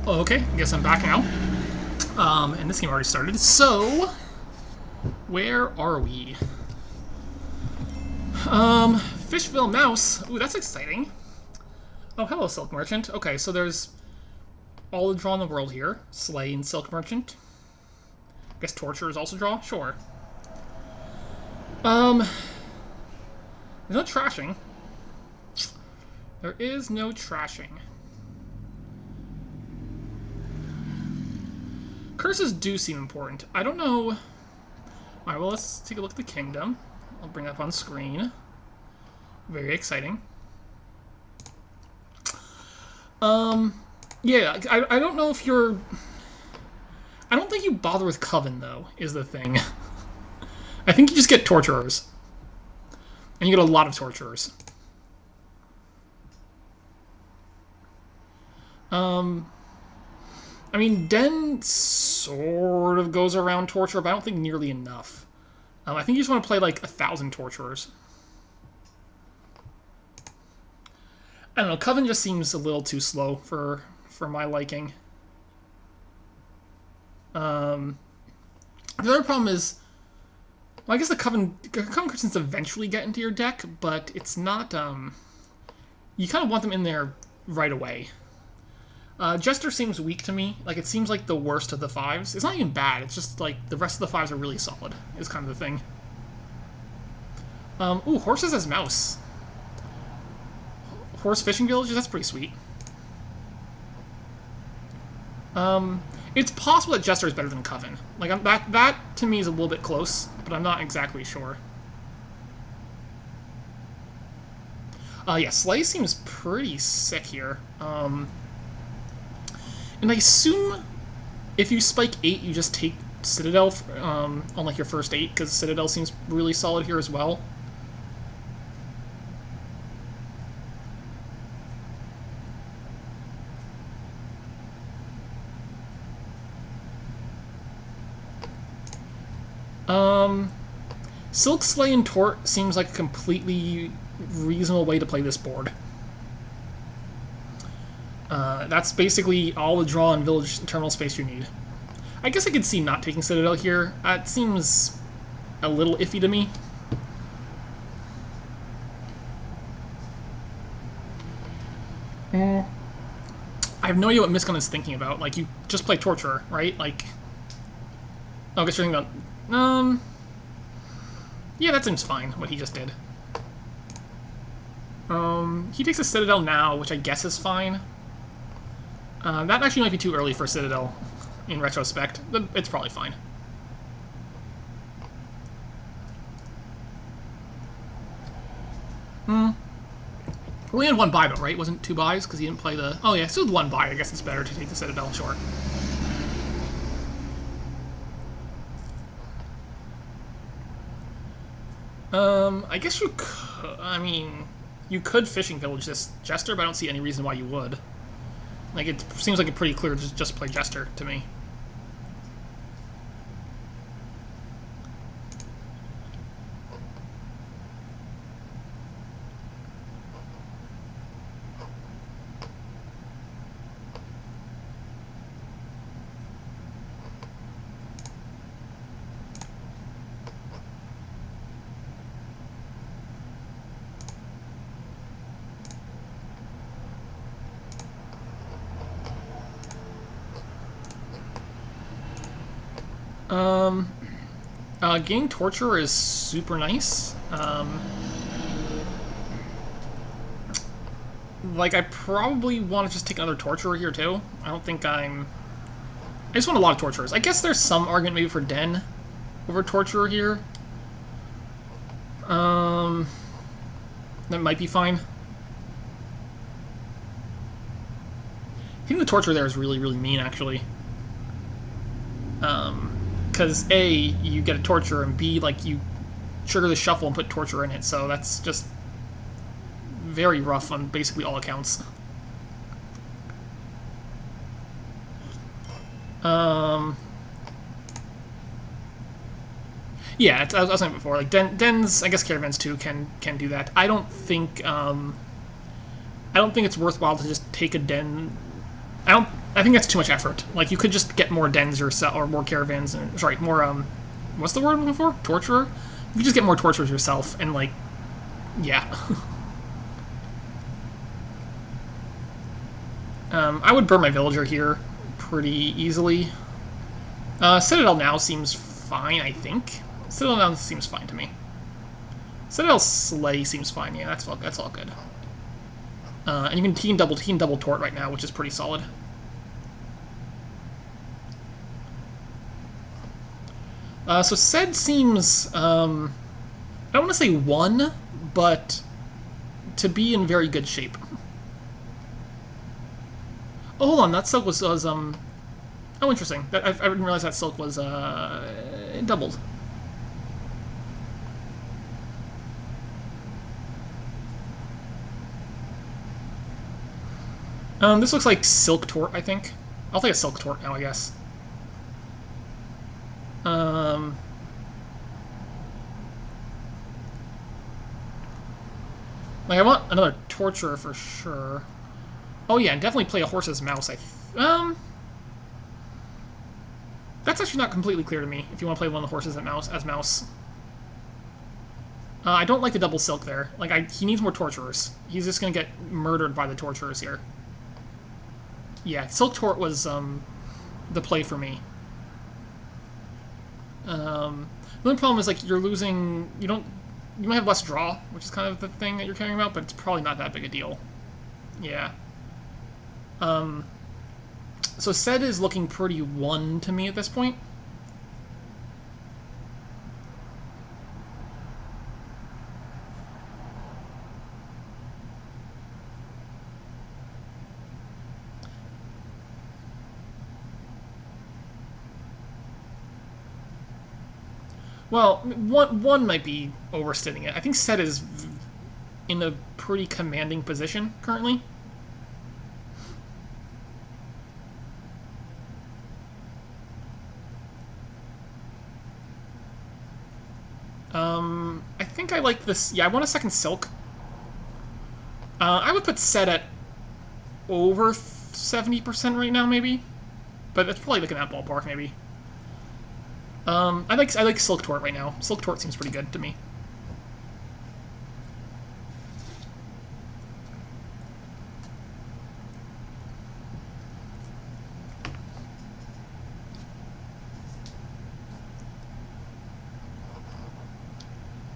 Oh, okay, I guess I'm back now. And this game already started. So, where are we? Fishville Mouse. Ooh, that's exciting. Oh, hello, Silk Merchant. Okay, so there's all the draw in the world here. Slay and Silk Merchant. I guess Torture is also draw? Sure. There's no trashing. There is no trashing. Curses do seem important. I don't know... Alright, well, let's take a look at the kingdom. I'll bring it up on screen. Very exciting. Yeah, I don't know if you're... I don't think you bother with Coven, though, is the thing. I think you just get Torturers. And you get a lot of Torturers. I mean, Den sort of goes around Torture, but I don't think nearly enough. I think you just want to play, like, 1,000 Torturers. I don't know, Coven just seems a little too slow for my liking. The other problem is... Well, I guess the Coven Christians eventually get into your deck, but it's not, you kind of want them in there right away. Jester seems weak to me. Like, it seems like the worst of the fives. It's not even bad, it's just, like, the rest of the fives are really solid, is kind of the thing. Ooh, Horses as Mouse. Horse Fishing Villages, that's pretty sweet. It's possible that Jester is better than Coven. Like, that to me is a little bit close, but I'm not exactly sure. Yeah, Slay seems pretty sick here. And I assume if you spike 8, you just take Citadel on, like, your first 8, because Citadel seems really solid here as well. Silk, Slay, and Tort seems like a completely reasonable way to play this board. That's basically all the draw and village terminal space you need. I guess I could see not taking Citadel here. It seems a little iffy to me. I have no idea what Mistgun is thinking about. Like, you just play Torturer, right? Like... Oh, I guess you're thinking about... Yeah, that seems fine, what he just did. He takes a Citadel now, which I guess is fine. That actually might be too early for Citadel, in retrospect, but it's probably fine. Well, he had one buy, though, right? Wasn't 2 buys, because he didn't play the... Oh, yeah, still 1 buy. I guess it's better to take the Citadel, sure. I guess you could... I mean... You could Fishing Village this Jester, but I don't see any reason why you would. Like, it seems like a pretty clear just play Jester to me. Getting Torture is super nice. Like, I probably want to just take another Torturer here, too. I don't think I'm... I just want a lot of Torturers. I guess there's some argument maybe for Den over Torturer here. That might be fine. I think the Torturer there is really, really mean, actually. Because A, you get a Torture, and B, like, you trigger the shuffle and put Torture in it, so that's just very rough on basically all accounts. Yeah, I was saying before, like, Dens, I guess Caravans too can do that. I don't think it's worthwhile to just take a Den. I think that's too much effort. Like, you could just get more dens yourself, or more caravans, and, sorry, more, what's the word I'm looking for? Torturer? You could just get more torturers yourself, and, like, yeah. I would burn my villager here pretty easily. Citadel now seems fine, I think. Citadel now seems fine to me. Citadel Slay seems fine, yeah, that's all good. And he can double tort right now, which is pretty solid. So Sed seems, I don't want to say won, but to be in very good shape. Oh, hold on, that silk was oh, interesting. I didn't realize that silk was, doubled. This looks like Silk Tort, I think. I'll take a Silk Tort now, I guess. Like, I want another Torturer for sure. Oh yeah, and definitely play a Horse's Mouse, that's actually not completely clear to me, if you want to play one of the horses as mouse. I don't like the double silk there. Like, he needs more Torturers. He's just gonna get murdered by the Torturers here. Yeah, Silk Tort was, the play for me. The only problem is, like, you're losing... You might have less draw, which is kind of the thing that you're caring about, but it's probably not that big a deal. Yeah. So Sed is looking pretty won to me at this point. Well, one might be overstating it. I think Sed is in a pretty commanding position currently. I think I like this. Yeah, I want a second Silk. I would put Sed at over 70% right now, maybe. But it's probably like in that ballpark, maybe. I like Silk Tort right now. Silk Tort seems pretty good to me.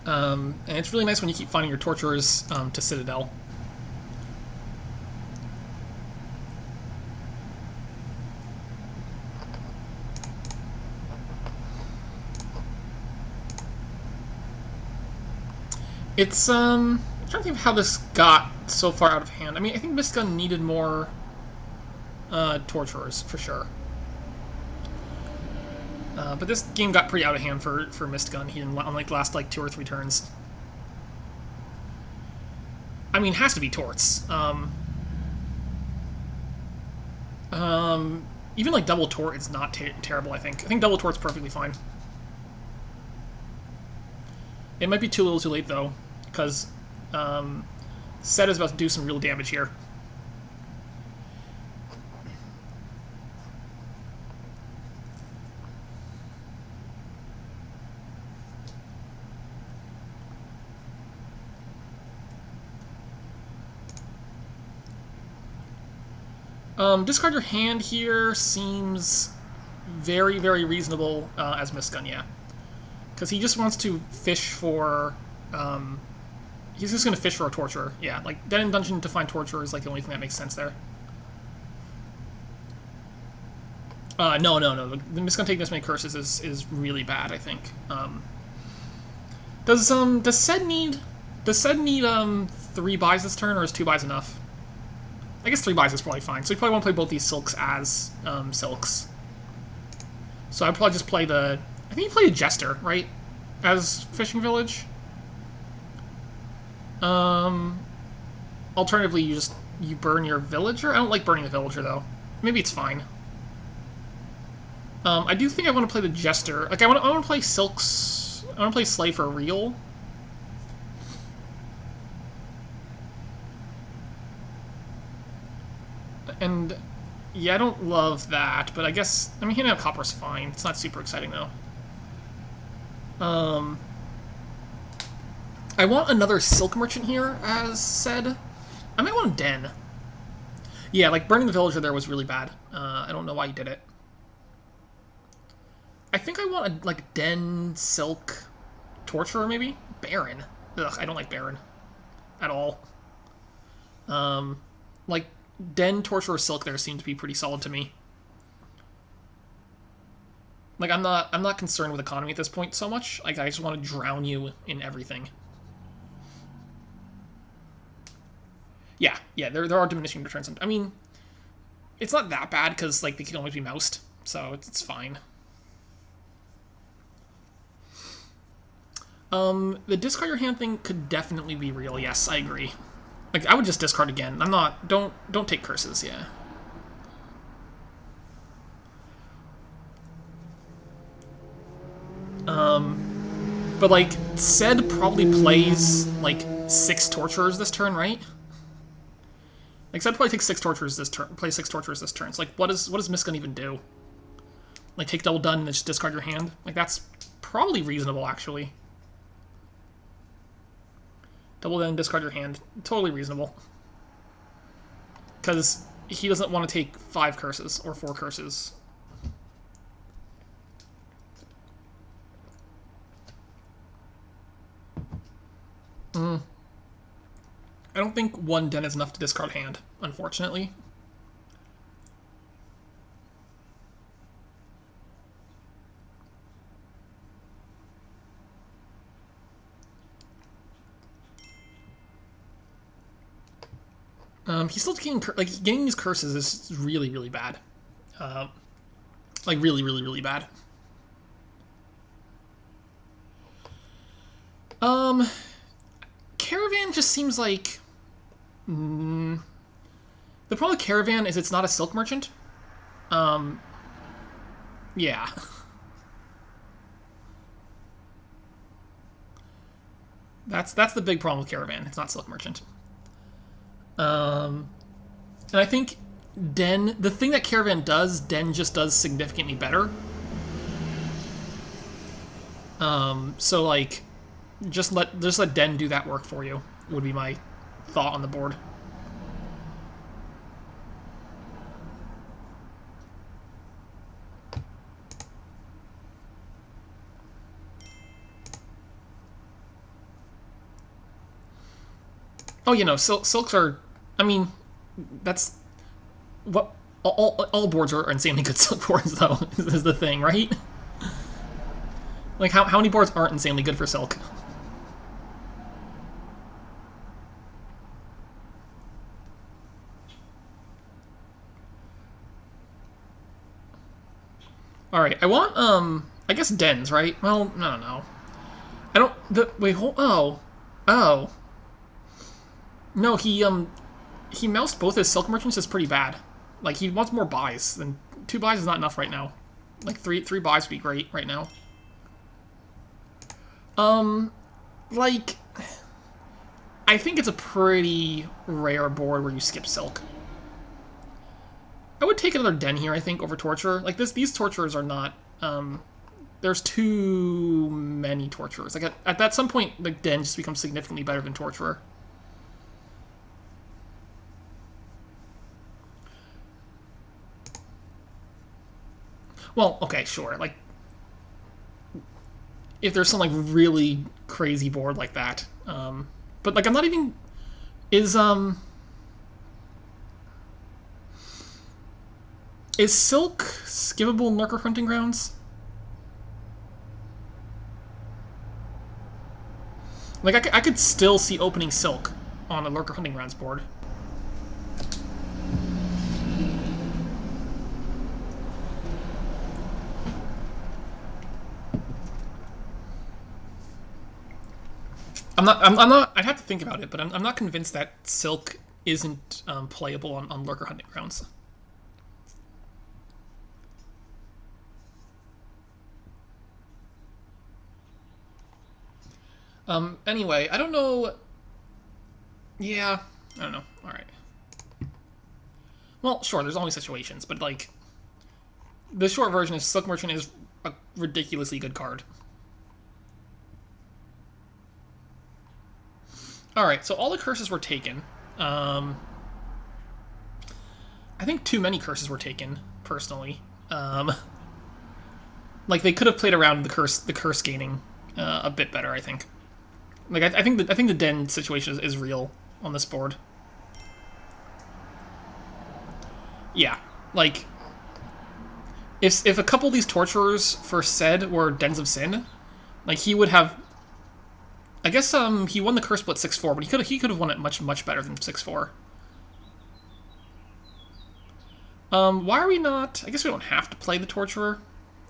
And it's really nice when you keep finding your Torturers to Citadel. It's, I'm trying to think of how this got so far out of hand. I mean, I think Mistgun needed more Torturers, for sure. But this game got pretty out of hand for Mistgun. He didn't, on like last like 2 or 3 turns. I mean, it has to be Torts. Even like double Tort is not terrible, I think. I think double Tort's perfectly fine. It might be too little too late, though, because Sed is about to do some real damage here. Discard your hand here seems very, very reasonable as Mistgun, yeah. Because he just wants to fish for... he's just going to fish for a Torturer. Yeah, like, Den and Dungeon to find Torturer is like the only thing that makes sense there. No. The Mistgun taking this many curses is really bad, I think. Does Sed need 3 buys this turn, or is 2 buys enough? I guess 3 buys is probably fine. So you probably want to play both these Silks as Silks. So I'd probably just play the... I think you play a Jester, right? As Fishing Village. Alternatively, you burn your Villager? I don't like burning the Villager, though. Maybe it's fine. I do think I want to play the Jester. Like, I want to play Silks... I want to play Slay for real. And Yeah, I don't love that, but I guess... I mean, hitting out copper's fine. It's not super exciting, though. I want another silk merchant here, as said. I might want a den. Yeah, like, burning the villager there was really bad. I don't know why he did it. I think I want a, like, den, silk, torturer, maybe? Baron. Ugh, I don't like Baron. At all. Like, den, torturer, silk there seem to be pretty solid to me. Like, I'm not concerned with economy at this point so much. Like, I just want to drown you in everything. Yeah, there are diminishing returns. I mean, it's not that bad because, like, they can always be moused, so it's fine. The discard your hand thing could definitely be real. Yes, I agree. Like, I would just discard again. I'm not... Don't take curses, yeah. But, like, Ced probably plays, like, 6 torturers this turn, right? Like, Ced probably takes 6 torturers this turn. Plays 6 torturers this turn. It's like, what does mistgun even do? Like, take double done and then just discard your hand? Like, that's probably reasonable, actually. Double done, discard your hand. Totally reasonable. Because he doesn't want to take 5 curses or 4 curses. I don't think 1 den is enough to discard hand, unfortunately. He's still getting these curses is really, really bad. Like, really, really, really bad. Caravan just seems like... the problem with Caravan is it's not a silk merchant. Yeah. That's the big problem with Caravan. It's not silk merchant. And I think Den, the thing that Caravan does, Den just does significantly better. So like, just let Den do that work for you, would be my thought on the board. Oh, you know, silks are... I mean, that's... what... All boards are insanely good silk boards, though, is the thing, right? Like, how many boards aren't insanely good for silk? Alright, I want, I guess dens, right? Well, I don't know. I don't... wait, hold... Oh. Oh. No, he moused both his silk merchants is pretty bad. Like, he wants more buys, and 2 buys is not enough right now. Like, three buys would be great right now. Like, I think it's a pretty rare board where you skip silk. I would take another den here, I think, over torture. Like, these torturers are not, there's too many torturers. Like, at some point, the den just becomes significantly better than torturer. Well, okay, sure. Like, if there's some, like, really crazy board like that. But, like, I'm not even... Is Silk skippable in Lurker Hunting Grounds? Like, I could still see opening Silk on a Lurker Hunting Grounds board. I'm not. I'd have to think about it, but I'm not convinced that Silk isn't playable on Lurker Hunting Grounds. Anyway, I don't know. Yeah, I don't know. All right. Well, sure, there's always situations, but like the short version is Silk Merchant is a ridiculously good card. All right, so all the curses were taken. I think too many curses were taken, personally. Like they could have played around the curse gaining a bit better. I think. Like I think the Den situation is real on this board. Yeah, like if a couple of these torturers for Sed were Dens of Sin, like he would have. I guess he won the curse split 6-4, but he could have won it much better than 6-4. Why are we not? I guess we don't have to play the torturer.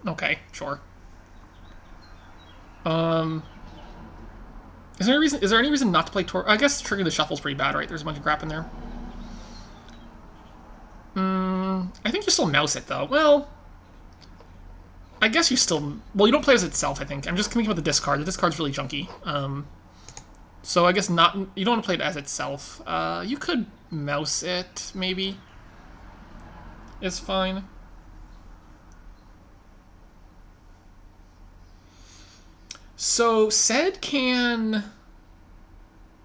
Okay, sure. Is there any reason? Is there any reason not to play I guess triggering the shuffle's pretty bad, right? There's a bunch of crap in there. I think you still mouse it though. Well, I guess you still. Well, you don't play as itself. I think I'm just thinking about the discard. The discard's really junky. So I guess not. You don't want to play it as itself. You could mouse it maybe. It's fine. So, Sed can...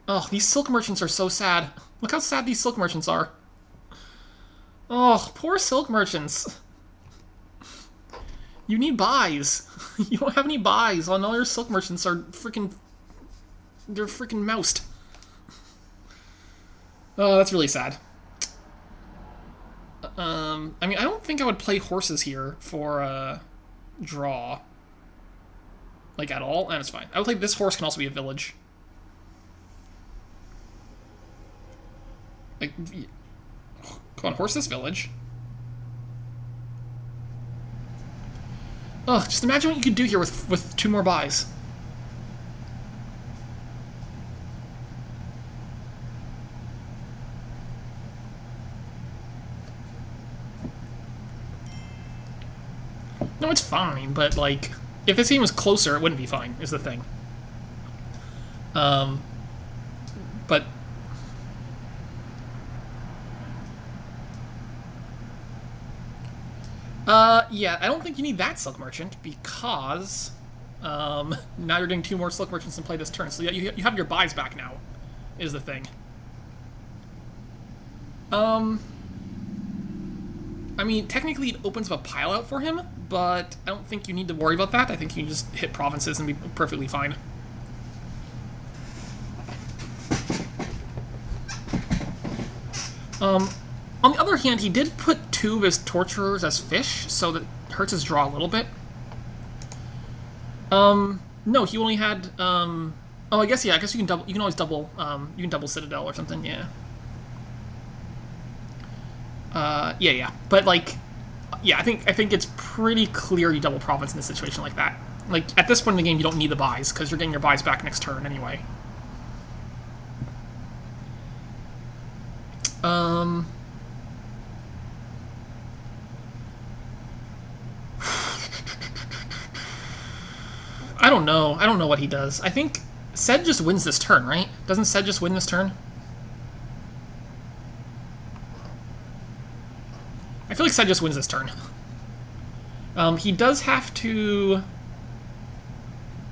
Oh, these Silk Merchants are so sad. Look how sad these Silk Merchants are. Oh, poor Silk Merchants. You need buys. You don't have any buys, and all your Silk Merchants are freaking... They're freaking moused. Oh, that's really sad. I mean, I don't think I would play horses here for, draw. Like, at all? And it's fine. I would think this horse can also be a village. Like, come on, horse this village. Ugh, just imagine what you could do here with 2 more buys. No, it's fine, but, like... If this game was closer, it wouldn't be fine, is the thing. But... yeah, I don't think you need that Silk Merchant, because... now you're doing 2 more Silk Merchants and play this turn, so you have your buys back now, is the thing. I mean, technically it opens up a pile out for him, but I don't think you need to worry about that. I think you can just hit provinces and be perfectly fine. On the other hand, he did put 2 of his torturers as fish, so that hurts his draw a little bit. No, he only had, oh, I guess, yeah, I guess you can always double, you can double Citadel or something, yeah. Yeah. But, like, yeah, I think it's pretty clear you double province in a situation like that. Like, at this point in the game, you don't need the buys, because you're getting your buys back next turn anyway. I don't know. I don't know what he does. I think Sed just wins this turn, right? Doesn't Sed just win this turn? I feel like Sed just wins this turn. He does have to...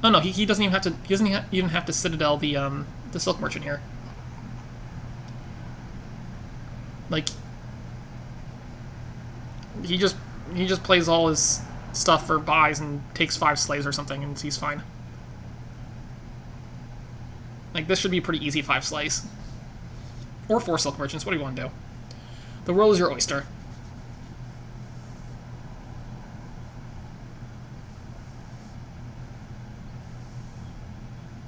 Oh no, he doesn't even have to. He doesn't even have to Citadel the Silk Merchant here. Like, he just plays all his stuff for buys and takes 5 slaves or something, and he's fine. Like, this should be a pretty easy 5 slays. Or 4 Silk Merchants, what do you want to do? The world is your oyster.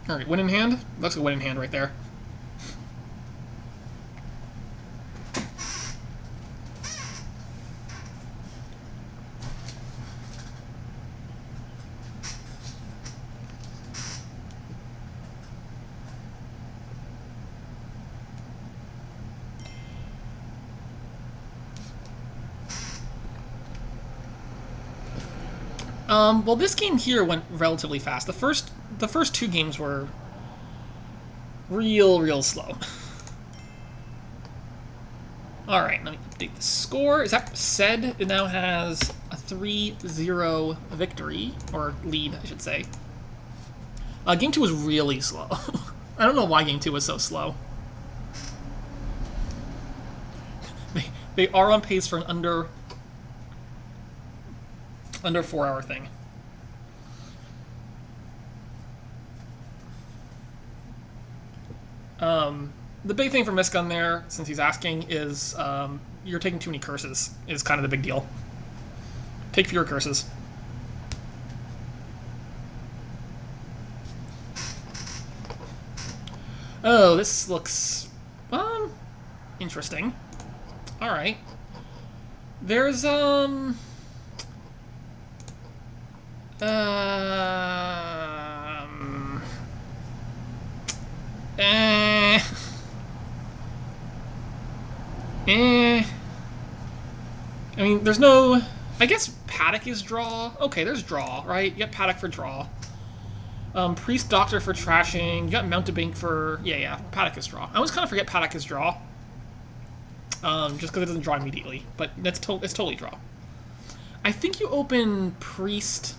Alright, win in hand? Let's go win in hand right there. Well, this game here went relatively fast. The first 2 games were real slow. Alright, let me update the score. Is that said? It now has a 3-0 victory, or lead, I should say. Game 2 was really slow. I don't know why Game 2 was so slow. They are on pace for an under 4 hour thing. The big thing for Mistgun there, since he's asking, is you're taking too many curses, is kind of the big deal. Take fewer curses. Oh, this looks, interesting. Alright. There's, I mean, there's no... I guess Paddock is draw. Okay, there's draw, right? You got Paddock for draw. Priest Doctor for trashing. You got Mountebank for... Yeah, Paddock is draw. I always kind of forget Paddock is draw. Just because it doesn't draw immediately. But it's totally draw. I think you open Priest...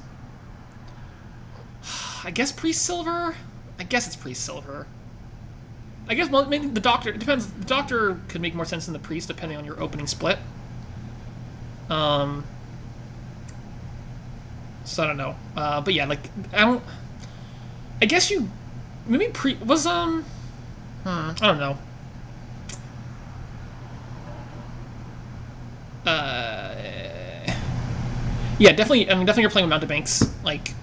I guess Priest Silver? I guess it's Priest Silver. I guess, well, maybe the Doctor... It depends. The Doctor could make more sense than the Priest, depending on your opening split. So I don't know. But yeah, like, I guess you... Maybe was, I don't know. Yeah, definitely, I mean, definitely you're playing with Mountebanks. Like,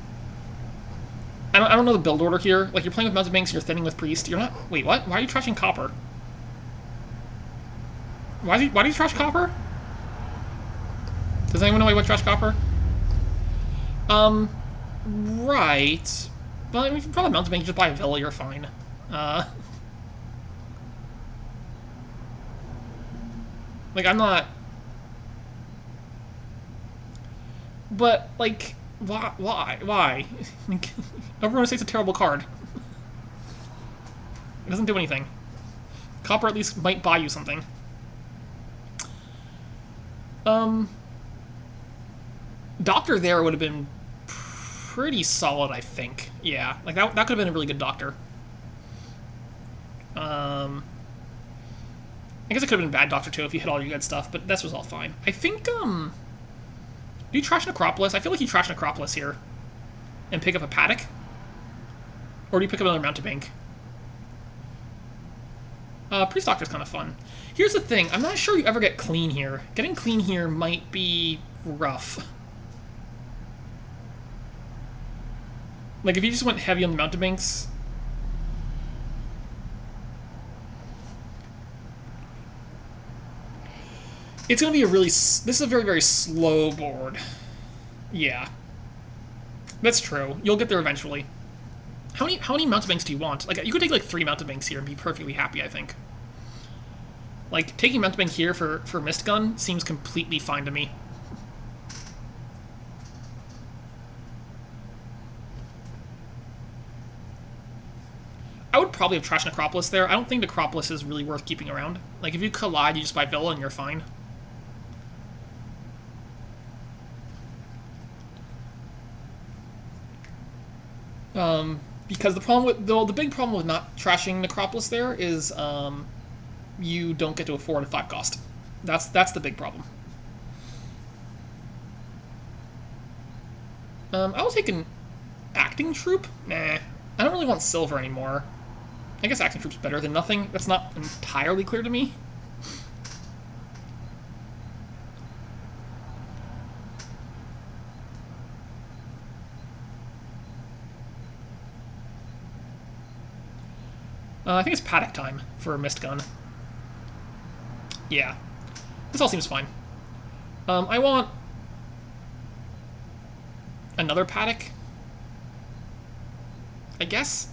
I don't know the build order here. Like, you're playing with Mountebanks, you're thinning with Priest. You're not... Wait, what? Why are you trashing Copper? Why do you trash Copper? Does anyone know why you trash Copper? Right. Well, I mean, if you probably Mountebank, you just buy a Villa, you're fine. Like, I'm not... But, like, why? Everyone says it's a terrible card. It doesn't do anything. Copper at least might buy you something. Doctor there would have been pretty solid, I think. Yeah, like that could have been a really good Doctor. I guess it could have been a bad Doctor too if you hit all your good stuff, but this was all fine. I think, do you trash Necropolis? I feel like you trash Necropolis here and pick up a Paddock. Or do you pick up another Mountebank? Priest Doctor's kind of fun. Here's the thing, I'm not sure you ever get clean here. Getting clean here might be rough. Like, if you just went heavy on the Mountebanks... It's going to be a really... This is a very, very slow board. Yeah. That's true. You'll get there eventually. How many Mountebanks do you want? Like, you could take, like, 3 Mountebanks here and be perfectly happy, I think. Like, taking Mountebank here for Mistgun seems completely fine to me. I would probably have trashed Necropolis there. I don't think Necropolis is really worth keeping around. Like, if you collide, you just buy Villa and you're fine. Because the problem with... the big problem with not trashing Necropolis there is, you don't get to a 4 and 5 cost. That's the big problem. I will take an Acting Troop? Nah. I don't really want Silver anymore. I guess Acting Troop's better than nothing. That's not entirely clear to me. I think it's Paddock time for Mistgun. Yeah. This all seems fine. I want another Paddock, I guess.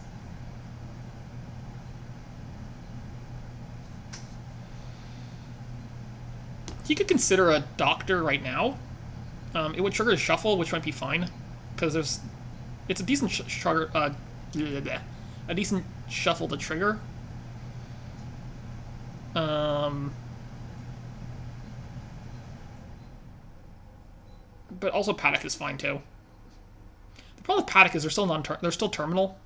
He could consider a Doctor right now. It would trigger a Shuffle, which might be fine, because it's a decent a decent Shuffle to trigger. but also Paddock is fine too. The problem with Paddock is they're still terminal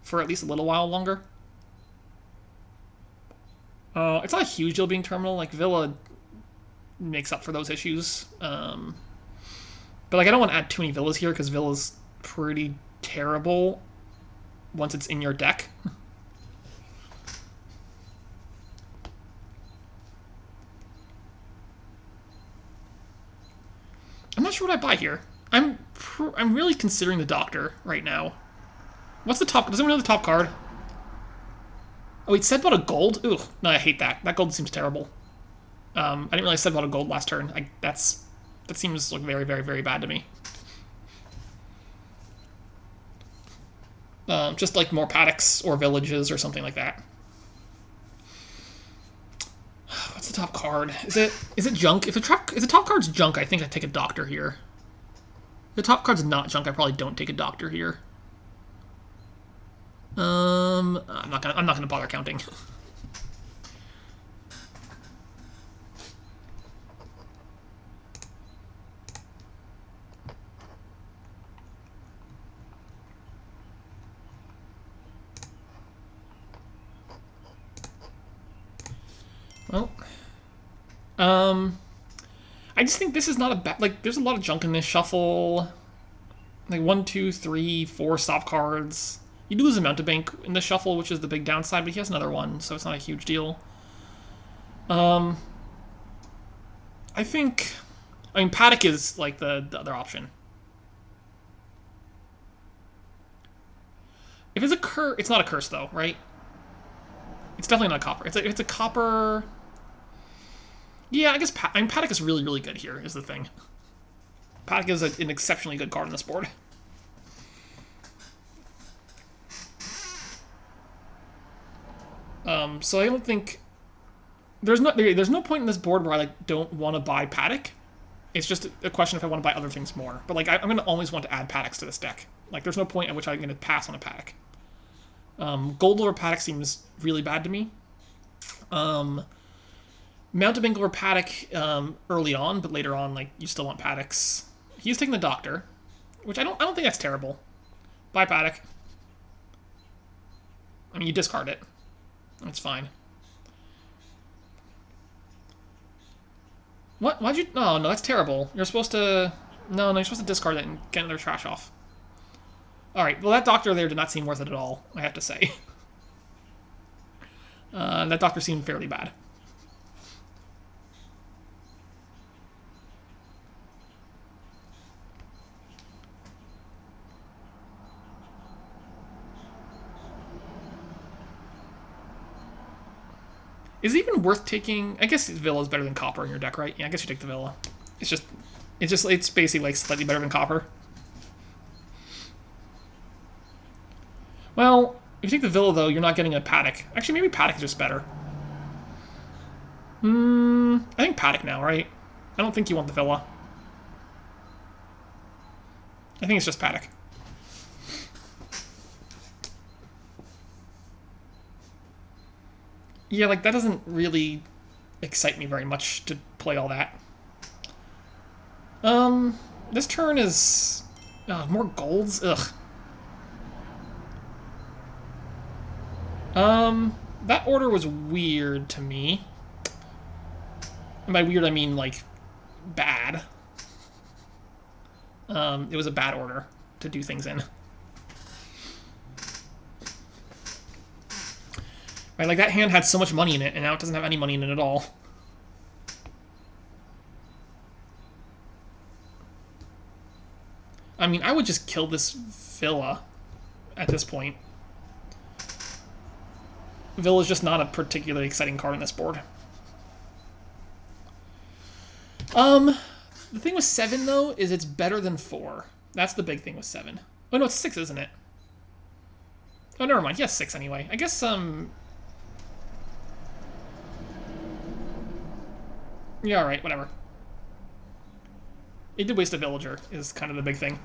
for at least a little while longer. It's not a huge deal being terminal. Like Villa makes up for those issues. But like I don't want to add too many Villas here because Villa's pretty terrible once it's in your deck. I'm not sure what I buy here. I'm really considering the Doctor right now. What's the top? Does anyone know the top card? Oh wait, Seth bought a gold? Ugh, no, I hate that. That gold seems terrible. I didn't realize Seth bought a gold last turn. That seems like very, very, very bad to me. Just like more paddocks or villages or something like that. What's the top card? Is it junk? If the top card's junk, I think I take a Doctor here. If the top card's not junk, I probably don't take a Doctor here. I'm not gonna bother counting. Well, I just think this is not a bad, like, there's a lot of junk in this shuffle. Like 1, 2, 3, 4 stop cards. You do lose a mountebank in the shuffle, which is the big downside, but he has another one, so it's not a huge deal. I mean, Paddock is, like, the other option. If it's a curse, it's not a curse, though, right? It's definitely not a copper. It's a copper... Yeah, I guess Paddock is really, really good here, is the thing. Paddock is an exceptionally good card on this board. So I don't think... There's no point in this board where I don't want to buy Paddock. It's just a question if I want to buy other things more. But I'm going to always want to add Paddocks to this deck. Like, there's no point at which I'm going to pass on a Paddock. Gold over Paddock seems really bad to me. Mountebank over Paddock early on, but later on, you still want Paddocks. He's taking the Doctor, which I don't think that's terrible. Bye, Paddock. I mean, you discard it. That's fine. What? Why'd you... Oh, no, that's terrible. You're supposed to... No, you're supposed to discard it and get another trash off. Alright, well, that Doctor there did not seem worth it at all, I have to say. That Doctor seemed fairly bad. Is it even worth taking... I guess Villa is better than Copper in your deck, right? Yeah, I guess you take the Villa. It's basically slightly better than Copper. Well, if you take the Villa, though, you're not getting a Paddock. Actually, maybe Paddock is just better. I think Paddock now, right? I don't think you want the Villa. I think it's just Paddock. Yeah, that doesn't really excite me very much to play all that. This turn is... more golds? Ugh. That order was weird to me. And by weird, I mean, bad. It was a bad order to do things in. Right, that hand had so much money in it, and now it doesn't have any money in it at all. I mean, I would just kill this Villa at this point. Villa's just not a particularly exciting card on this board. The thing with 7, though, is it's better than 4. That's the big thing with 7. Oh, no, it's 6, isn't it? Oh, never mind. He has 6 anyway. I guess, yeah, alright, whatever. It did waste a villager, is kind of the big thing.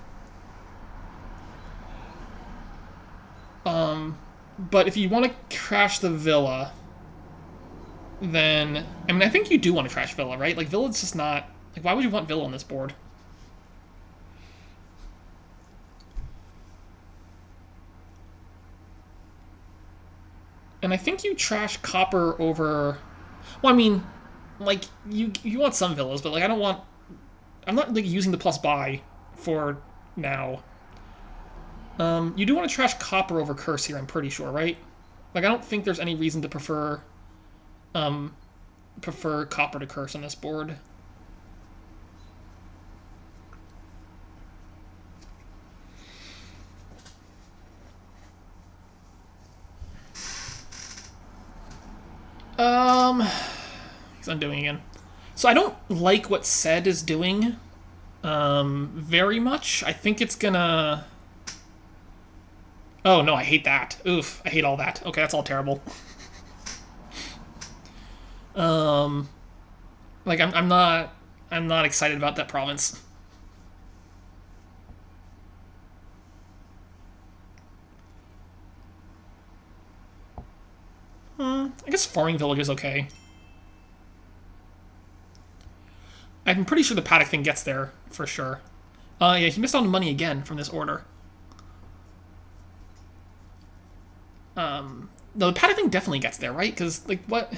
But if you want to trash the Villa, then... I mean, I think you do want to trash Villa, right? Villa's just not... why would you want Villa on this board? And I think you trash copper over... Well, I mean, like, you want some villas, but, like, I don't want... I'm not, like, using the plus buy for now. You do want to trash copper over curse here, I'm pretty sure, right? Like, I don't think there's any reason to prefer copper to curse on this board. He's undoing again. So I don't like what Sed is doing very much. I think it's gonna... Oh, no, I hate that. Oof, I hate all that. Okay, that's all terrible. Like, I'm not excited about that province. I guess farming village is okay. I'm pretty sure the paddock thing gets there, for sure. Yeah, he missed out on money again from this order. No, the paddock thing definitely gets there, right? Because, like, what...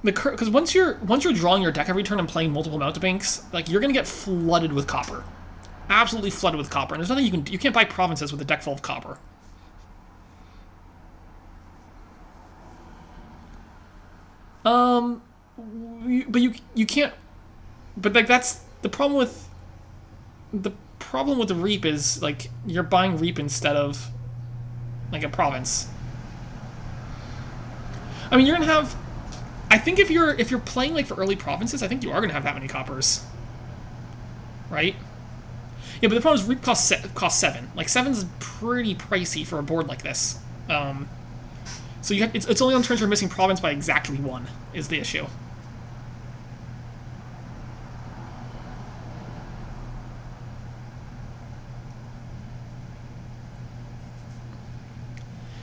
Because once you're drawing your deck every turn and playing multiple mountebanks, like, you're gonna get flooded with copper. Absolutely flooded with copper. And there's nothing you can't buy provinces with a deck full of copper. But you can't. But like that's the problem with the Reap is like you're buying Reap instead of like a province. I mean, you're gonna have. I think if you're playing like for early provinces, I think you are gonna have that many coppers, right? Yeah, but the problem is Reap costs 7. Like 7's pretty pricey for a board like this. So you have, it's only on turns you're missing province by exactly 1 is the issue.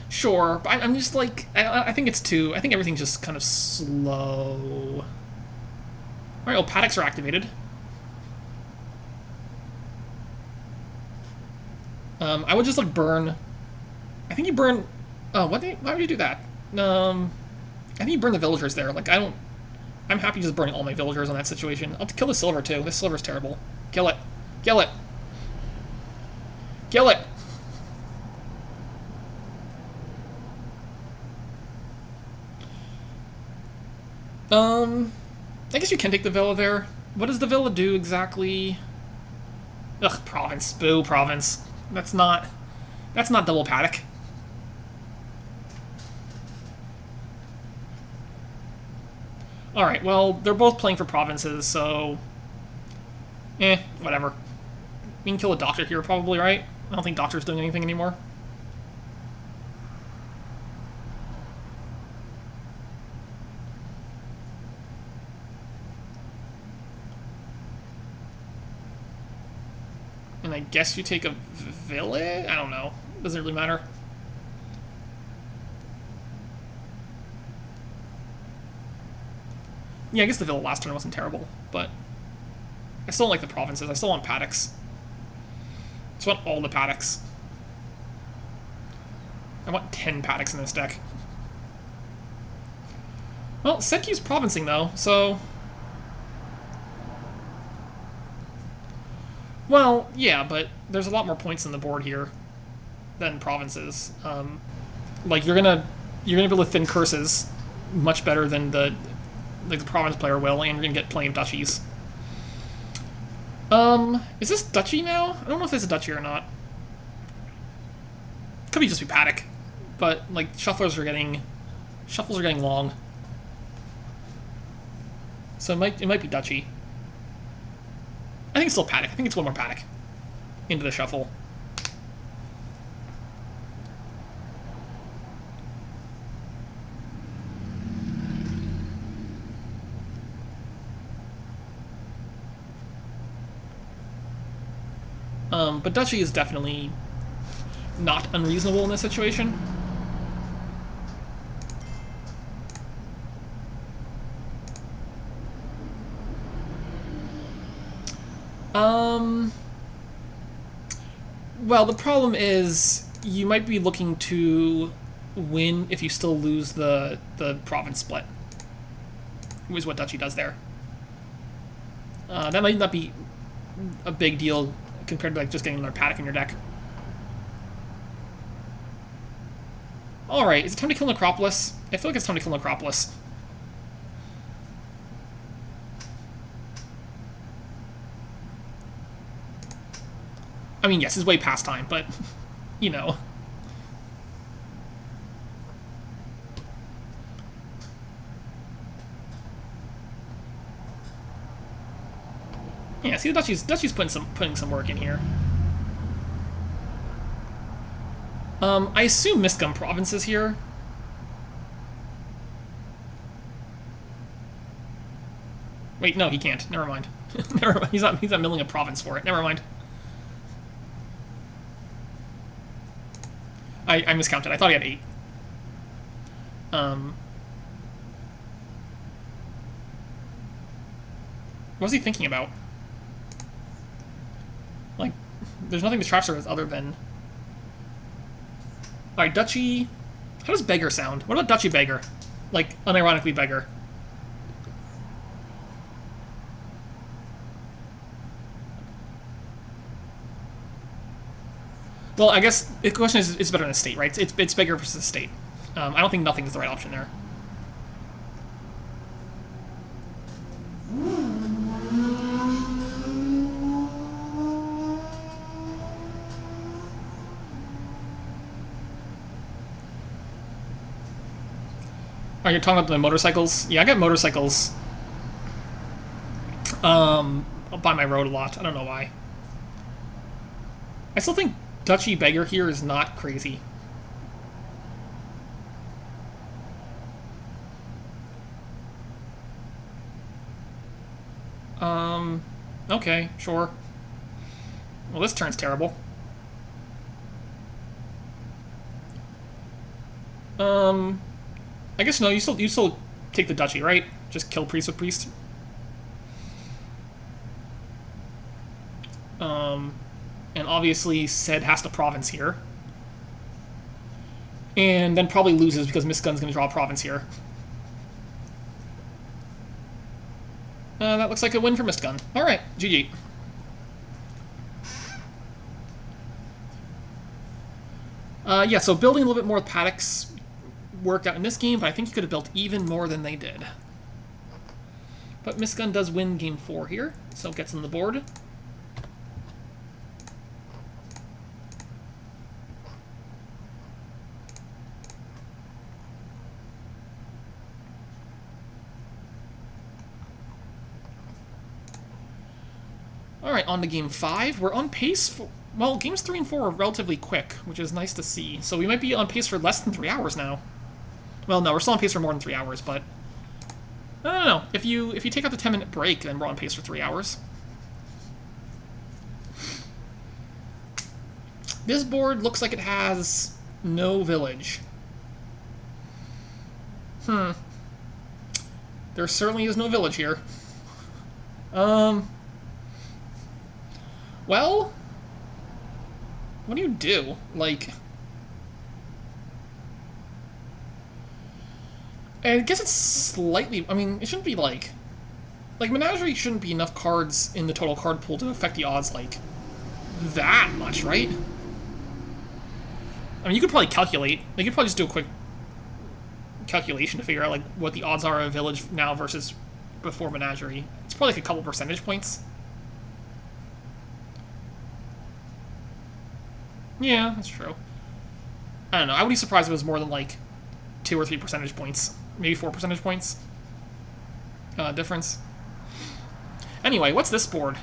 Sure, but I'm just like I think it's too. I think everything's just kind of slow. All right, well, paddocks are activated. I would just like burn. I think you burn. Oh, why would you do that? I think you burn the villagers there. Like I'm happy just burning all my villagers on that situation. I'll kill the silver too. This silver's terrible. Kill it. Kill it. Kill it. I guess you can take the villa there. What does the villa do exactly? Ugh, province. Boo, province. That's not double paddock. Alright, well, they're both playing for provinces, so... whatever. We can kill a doctor here, probably, right? I don't think doctor's doing anything anymore. And I guess you take a village? I don't know. Doesn't really matter. Yeah, I guess the villa last turn wasn't terrible, but I still don't like the provinces. I still want paddocks. I just want all the paddocks. I want 10 paddocks in this deck. Well, Set keeps provincing though, so... Well, yeah, but there's a lot more points on the board here than provinces. Like you're gonna be able to thin curses much better than the province player will, and you're gonna get plenty of duchies. Is this duchy now? I don't know if this is a duchy or not. Could be just be paddock, but like shuffles are getting long, so it might be duchy. I think it's still paddock. I think it's one more paddock into the shuffle. But duchy is definitely not unreasonable in this situation. Well, the problem is you might be looking to win if you still lose the province split. Is what Duchy does there. That might not be a big deal compared to like just getting another paddock in your deck. Alright, is it time to kill Necropolis? I feel like it's time to kill Necropolis. I mean, yes, it's way past time, but, you know. Yeah, see, the Duchy's putting some work in here. I assume Mistgun Province is here. Wait, no, he can't. Never mind. Never mind. He's not milling a province for it. Never mind. I miscounted. I thought he had 8. What was he thinking about? Like, there's nothing to trash there other than... Alright, Duchy... How does Beggar sound? What about Duchy Beggar? Like, unironically Beggar. Well, I guess the question is, it's better than State, right? It's Beggar versus State. I don't think nothing is the right option there. Are you talking about the motorcycles? Yeah, I got motorcycles by my road a lot. I don't know why. I still think Duchy Beggar here is not crazy. Okay, sure. Well, this turn's terrible. I guess no, you still take the Duchy, right? Just kill Priest with Priest. And obviously Sed has to province here. And then probably loses because Mistgun's gonna draw a province here. That looks like a win for Mistgun. Alright, GG. Yeah, so building a little bit more with paddocks worked out in this game, but I think he could have built even more than they did. But Mistgun does win game 4 here, so gets on the board. Alright, on to game 5. We're on pace for... Well, games 3 and 4 are relatively quick, which is nice to see. So we might be on pace for less than 3 hours now. Well, no, we're still on pace for more than 3 hours, but... I don't know. If you take out the 10-minute break, then we're on pace for 3 hours. This board looks like it has no village. There certainly is no village here. Well, what do you do? Like, I guess it's slightly, I mean, it shouldn't be like Menagerie shouldn't be enough cards in the total card pool to affect the odds, like, that much, right? I mean, you could probably calculate, you could probably just do a quick calculation to figure out, like, what the odds are of Village now versus before Menagerie. It's probably like a couple percentage points. Yeah, that's true. I don't know. I would be surprised if it was more than, like, 2 or 3 percentage points. Maybe 4 percentage points. Difference. Anyway, what's this board?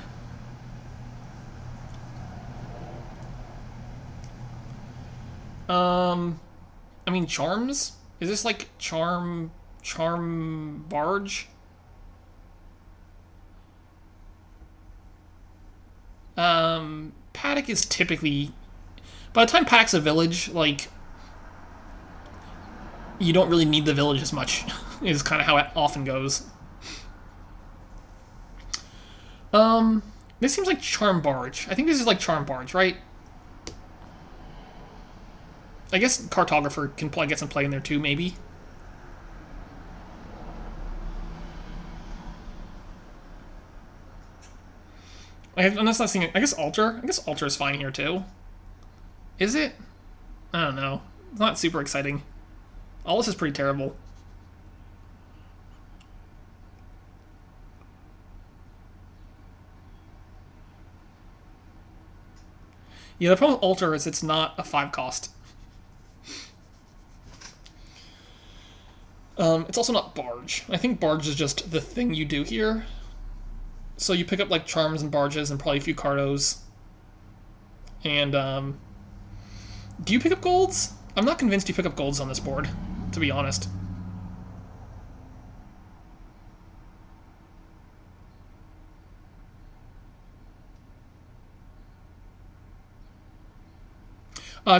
I mean, Charms? Is this, like, Charm Barge? Paddock is typically... By the time Paddock's a village, like, you don't really need the village as much, is kind of how it often goes. This seems like Charm Barge. I think this is like Charm Barge, right? I guess Cartographer can get some play in there too, maybe. I'm not seeing it. I guess Alter. I guess Alter is fine here too. Is it? I don't know. It's not super exciting. All this is pretty terrible. Yeah, the problem with Alter is it's not a 5 cost. It's also not Barge. I think Barge is just the thing you do here. So you pick up like Charms and Barges and probably a few Cardos. And do you pick up Golds? I'm not convinced you pick up Golds on this board, to be honest.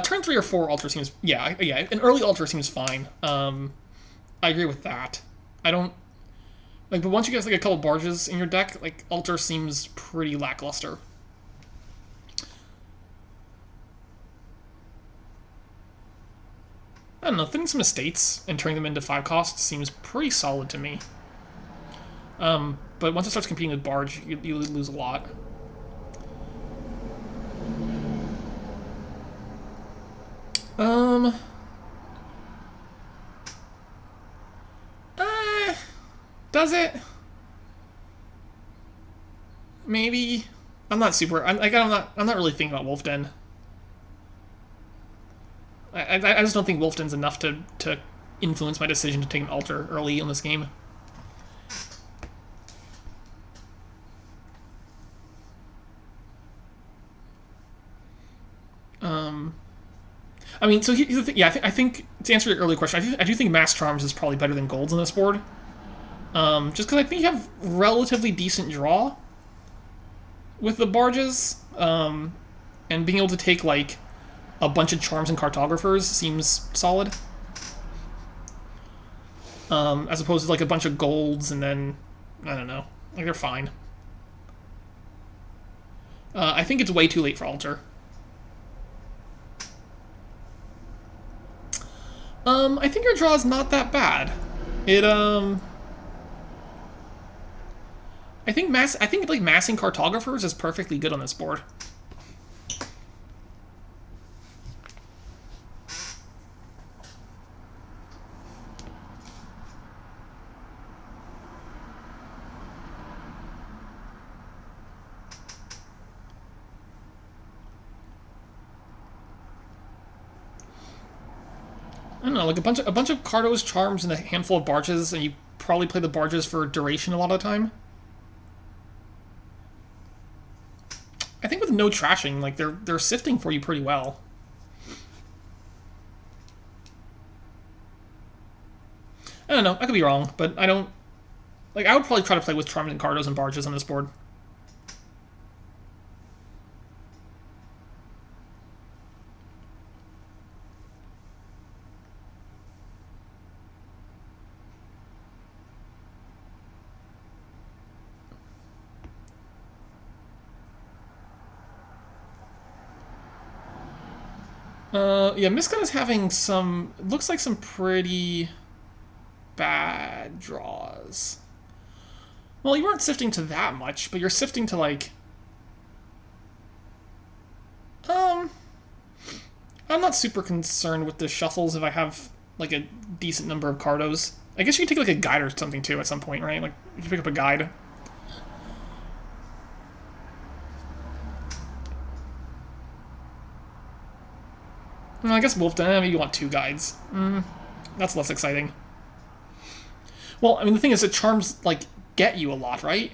Turn 3 or 4 Alter seems... Yeah, an early Alter seems fine. I agree with that. I don't... Like, but once you get like a couple Barges in your deck, like, Alter seems pretty lackluster. I don't know, thinning some estates and turning them into 5 costs seems pretty solid to me. But once it starts competing with Barge, you lose a lot. Does it? Maybe. I'm not super. I'm not really thinking about Wolf Den. I just don't think Wolf Den's enough to influence my decision to take an Alter early in this game. I mean, so here's the thing. Yeah, I think to answer your earlier question, I do think Mass Charms is probably better than Golds on this board. Just because I think you have relatively decent draw with the Barges, and being able to take like a bunch of Charms and Cartographers seems solid. As opposed to like a bunch of Golds and then I don't know, like they're fine. I think it's way too late for Alter. I think your draw is not that bad. I think like massing Cartographers is perfectly good on this board. I don't know, like a bunch of Cardos, Charms, and a handful of Barges, and you probably play the Barges for duration a lot of the time. I think with no trashing, like they're sifting for you pretty well. I don't know, I could be wrong, but I don't... Like, I would probably try to play with Charms and Cardos and Barges on this board. Yeah, Mistgun is having some... Looks like some pretty bad draws. Well, you weren't sifting to that much, but you're sifting to, like... I'm not super concerned with the shuffles if I have, like, a decent number of Cardos. I guess you could take, like, a guide or something, too, at some point, right? Like, you can pick up a guide. Well, I guess Wolf Den, maybe you want 2 guides. That's less exciting. Well, I mean, the thing is that Charms, like, get you a lot, right?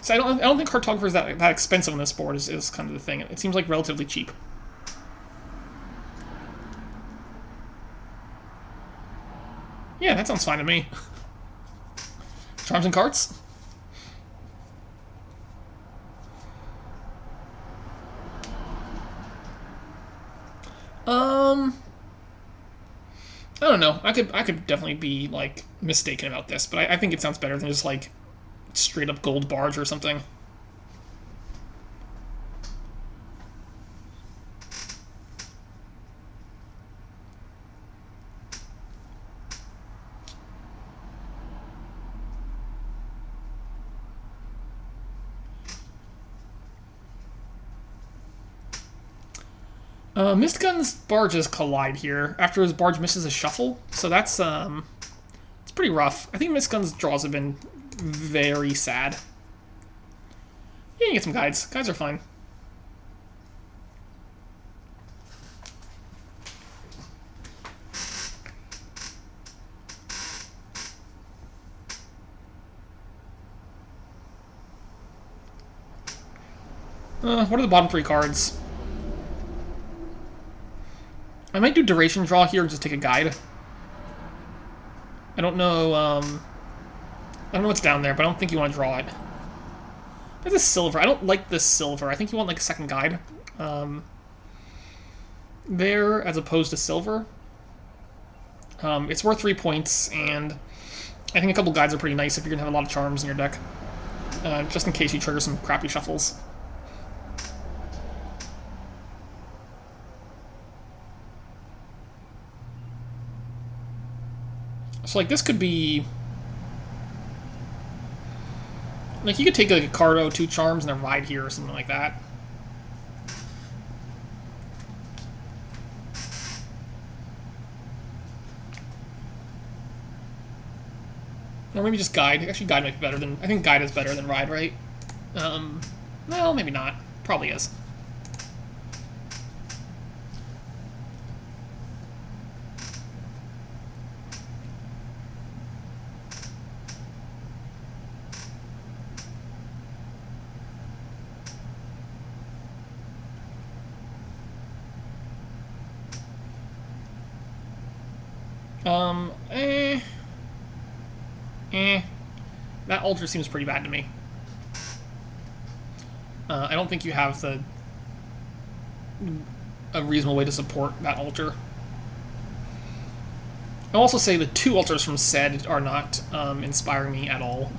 So I don't think Cartographer is that expensive on this board is kind of the thing. It seems like relatively cheap. Yeah, that sounds fine to me. Charms and Carts? I don't know. I could definitely be, like, mistaken about this, but I think it sounds better than just, like, straight up Gold Barge or something. Mistgun's barges collide here after his barge misses a shuffle, so that's it's pretty rough. I think Mistgun's draws have been very sad. Yeah, you can get some guides. Guides are fine. What are the bottom 3 cards? I might do duration draw here and just take a guide. I don't know. I don't know what's down there, but I don't think you want to draw it. There's a silver. I don't like this silver. I think you want like a second guide. There, as opposed to silver. It's worth 3 points, and I think a couple guides are pretty nice if you're gonna have a lot of charms in your deck, just in case you trigger some crappy shuffles. So, like, this could be... Like, you could take, like, a Cardo, 2 charms, and a ride here or something like that. Or maybe just Guide. Actually, Guide might be better than... I think Guide is better than Ride, right? Well, maybe not. Probably is. That altar seems pretty bad to me. I don't think you have a reasonable way to support that altar. I'll also say the 2 altars from Sed are not inspiring me at all.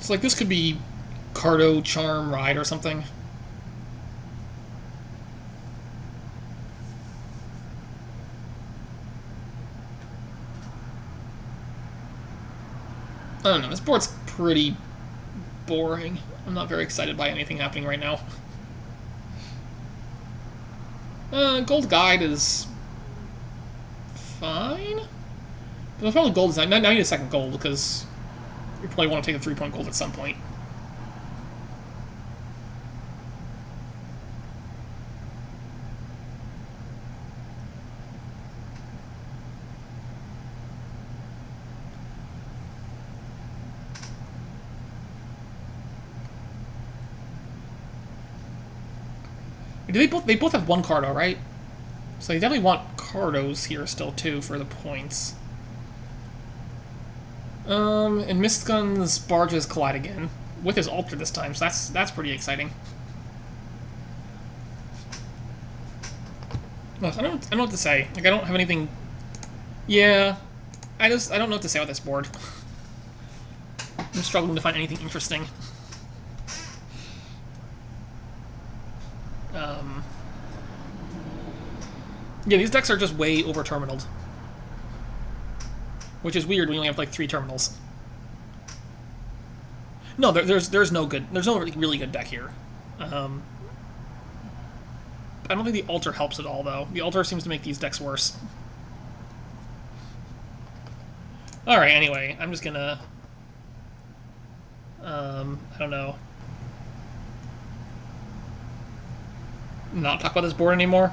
So, like, this could be Cardo, Charm, Ride, or something. I don't know, this board's pretty boring. I'm not very excited by anything happening right now. Gold Guide is fine. But probably gold is now I need a second gold because you probably want to take a 3-point gold at some point. They both have 1 Cardo, right? So you definitely want Cardos here still too for the points. And Mistgun's barges collide again with his altar this time, so that's pretty exciting. Look, I don't know what to say. Like, I don't have anything. Yeah, I don't know what to say about this board. I'm struggling to find anything interesting. Yeah, these decks are just way over-terminaled. Which is weird when you only have, like, 3 terminals. No, there's no really good deck here. I don't think the altar helps at all, though. The altar seems to make these decks worse. Alright, anyway, I'm just gonna... I don't know. Not talk about this board anymore.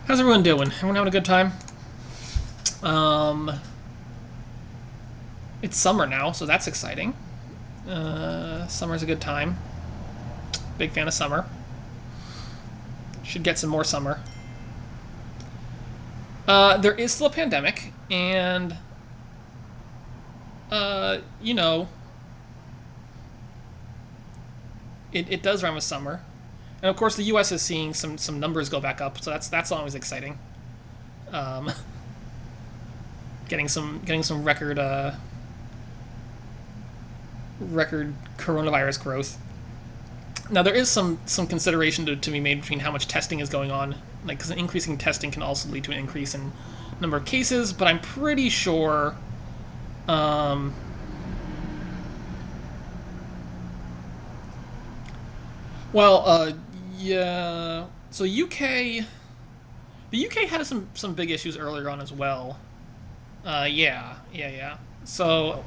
How's everyone doing? Everyone having a good time? It's summer now, so that's exciting. Summer's a good time. Big fan of summer. Should get some more summer. There is still a pandemic, and you know, it does rhyme with summer. And of course the US is seeing some numbers go back up, so that's always exciting. Getting some record coronavirus growth. Now there is some consideration to be made between how much testing is going on, like because an increasing testing can also lead to an increase in number of cases. But I'm pretty sure. Well, yeah. So the UK had some big issues earlier on as well. Yeah. So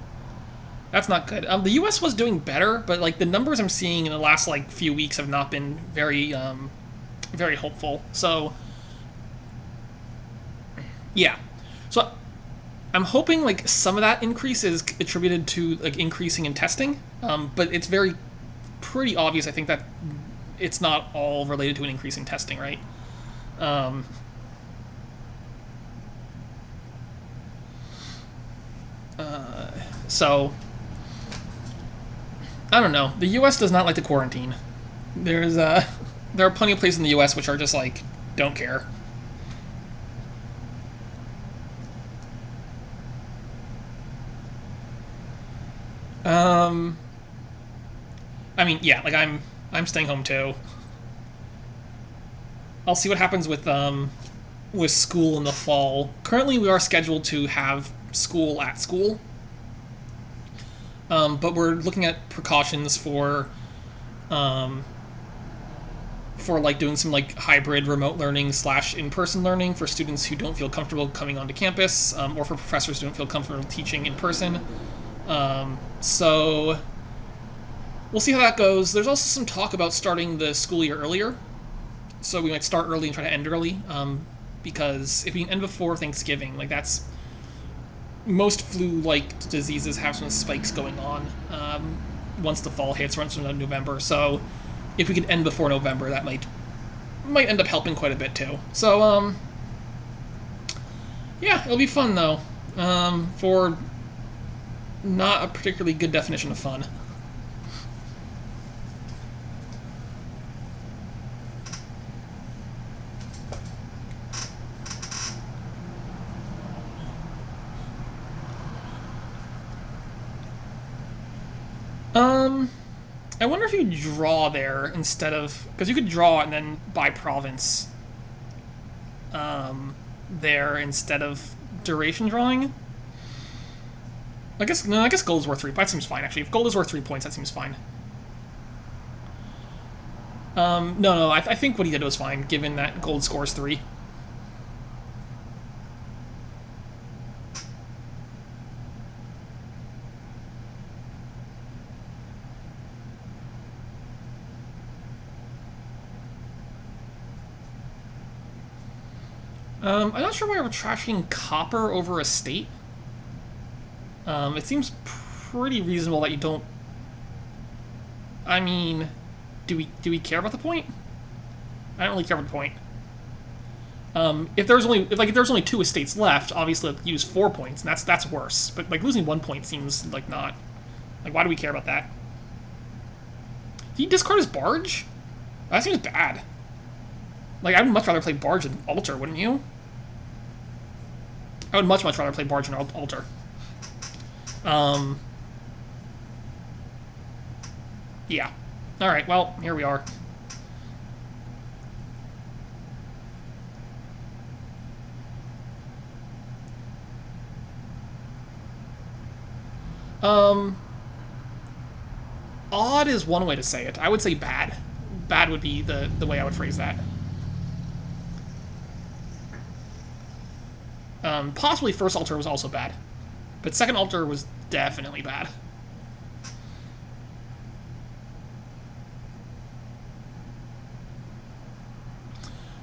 that's not good. The U.S. was doing better, but like the numbers I'm seeing in the last like few weeks have not been very hopeful. So yeah, so I'm hoping like some of that increase is attributed to like increasing in testing, but it's very pretty obvious. I think that it's not all related to an increase in testing, right? Um, so I don't know. The U.S. does not like to quarantine. There's there are plenty of places in the U.S. which are just like don't care. Um, I mean, yeah, like I'm staying home too. I'll see what happens with school in the fall. Currently, we are scheduled to have school at school, but we're looking at precautions um, for like doing some like hybrid remote learning slash in person learning for students who don't feel comfortable coming onto campus, or for professors who don't feel comfortable teaching in person. So we'll see how that goes. There's also some talk about starting the school year earlier, so we might start early and try to end early. Because if we can end before Thanksgiving, like that's most flu-like diseases have some spikes going on once the fall hits, once November. So if we could end before November, that might end up helping quite a bit too. So yeah, it'll be fun though. For not a particularly good definition of fun. Um, I wonder if you draw there instead of because you could draw and then by province there instead of duration drawing. I guess no. I guess gold is worth 3. That seems fine actually. If gold is worth 3 points, that seems fine. No. I think what he did was fine, given that gold scores 3. I'm not sure why we're trashing copper over a state. It seems pretty reasonable that you don't. I mean, do we care about the point? I don't really care about the point. If there's only 2 estates left, obviously I'd use 4 points, and that's worse. But like losing 1 point seems like not. Like why do we care about that? Did he discard his barge? That seems bad. Like I would much rather play barge than altar, wouldn't you? I would much rather play barge than altar. Um. Yeah. All right. Well, here we are. Um. Odd is one way to say it. I would say bad. Bad would be the way I would phrase that. Possibly first altar was also bad, but second altar was definitely bad.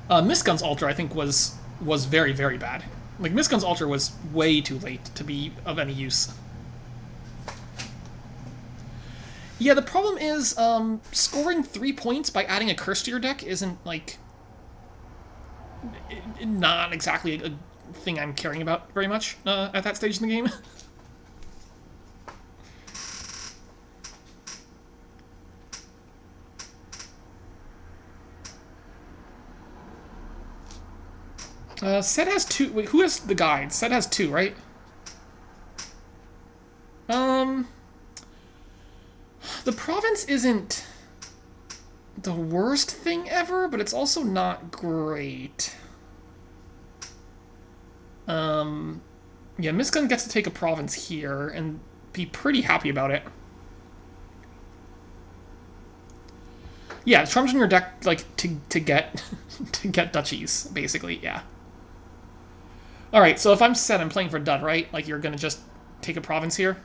Mistgun's altar I think was very bad. Like Mistgun's altar was way too late to be of any use. Yeah, the problem is scoring 3 points by adding a curse to your deck isn't like not exactly a thing I'm caring about very much at that stage in the game. Set has two. Wait, who has the guide? Set has two, right? The province isn't the worst thing ever, but it's also not great. Yeah, mistgun gets to take a province here and be pretty happy about it. Yeah, charms in your deck, like, to get to get duchies, basically, yeah. Alright, so if I'm set, I'm playing for dud, right? Like, you're gonna just take a province here?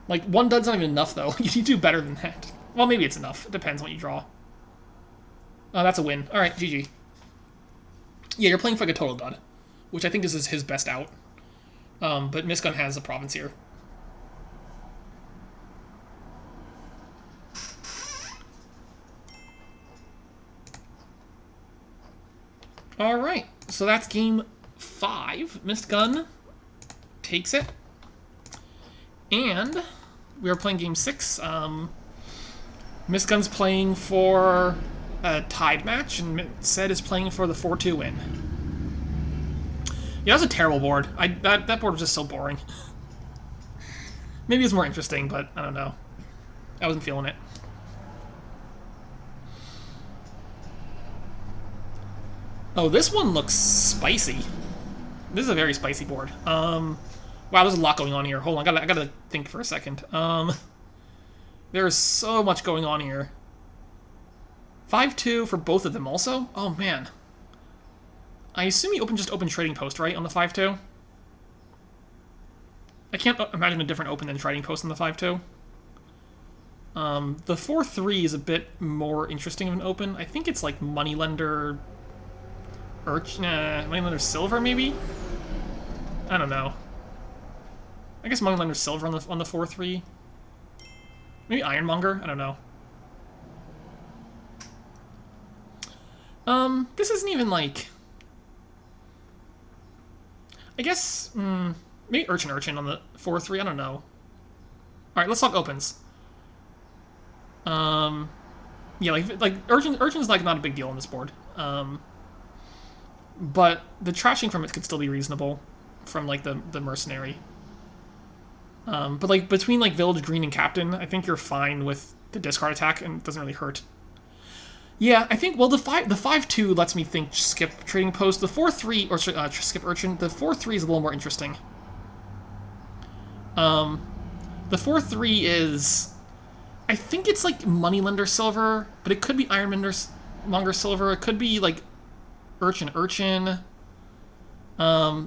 Like, one dud's not even enough, though. You do better than that. Well, maybe it's enough. It depends on what you draw. Oh, that's a win. Alright, GG. Yeah, you're playing for like a total dud, which I think is his best out. But mistgun has a province here. Alright, so that's game 5. Mistgun takes it. And we are playing game 6. Mistgun's playing for a tied match, and Sed is playing for the 4-2 win. Yeah, that was a terrible board. That board was just so boring. Maybe it's more interesting, but I don't know. I wasn't feeling it. Oh, this one looks spicy. This is a very spicy board. Wow, there's a lot going on here. Hold on, I gotta think for a second. There's so much going on here. 5-2 for both of them also? Oh, man. I assume you just open Trading Post, right, on the 5-2? I can't imagine a different open than Trading Post on the 5-2. The 4-3 is a bit more interesting of an open. I think it's like Moneylender... Moneylender Silver, maybe? I don't know. I guess Moneylender Silver on the 4-3. Maybe Ironmonger? I don't know. This isn't even like... I guess, maybe Urchin on the 4-3, I don't know. Alright, let's talk opens. Yeah, like Urchin's like not a big deal on this board. But the trashing from it could still be reasonable from like the mercenary. But like between like Village Green and Captain, I think you're fine with the discard attack and it doesn't really hurt. Yeah, I think, well, the 5-2 lets me think skip Trading Post. The 4-3, or skip Urchin, the 4-3 is a little more interesting. The 4-3 is, I think it's like Moneylender Silver, but it could be Ironmonger Silver, it could be like Urchin. Oh,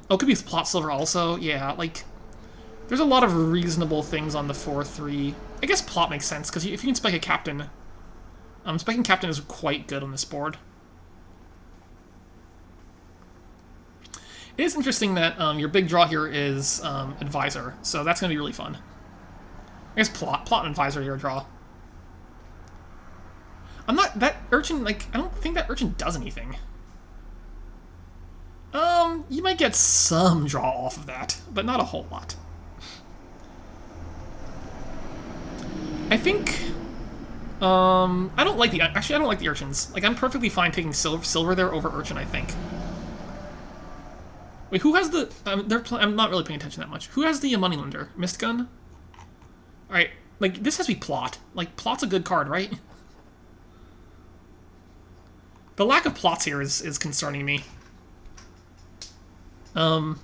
it could be Plot Silver also, yeah, like, there's a lot of reasonable things on the 4-3. I guess Plot makes sense, because if you can spike a Captain... Spiking Captain is quite good on this board. It is interesting that your big draw here is Advisor, so that's going to be really fun. I guess Plot and Advisor are your draw. That Urchin, like, I don't think that Urchin does anything. You might get some draw off of that, but not a whole lot. I think... I don't like the... Actually, I don't like the Urchins. Like, I'm perfectly fine taking silver there over Urchin, I think. Wait, who has the... I'm not really paying attention that much. Who has the Moneylender? Mistgun? Alright, like, this has to be Plot. Like, Plot's a good card, right? The lack of Plots here is concerning me. The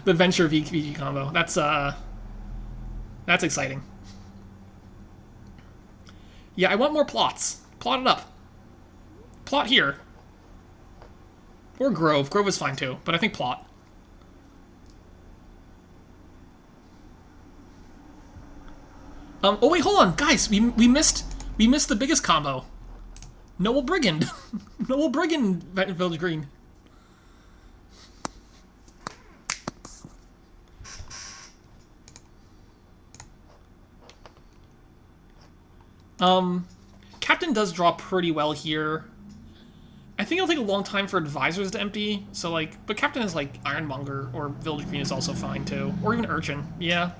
Venture VG combo. That's exciting. Yeah, I want more plots. Plot it up. Plot here. Or Grove. Grove is fine too, but I think plot. Oh wait, hold on, guys. We missed the biggest combo. Noble Brigand. Noble Brigand, Village Green. Captain does draw pretty well here. I think it'll take a long time for Advisors to empty, so like, but Captain is like Ironmonger or Village Green is also fine too. Or even Urchin, yeah.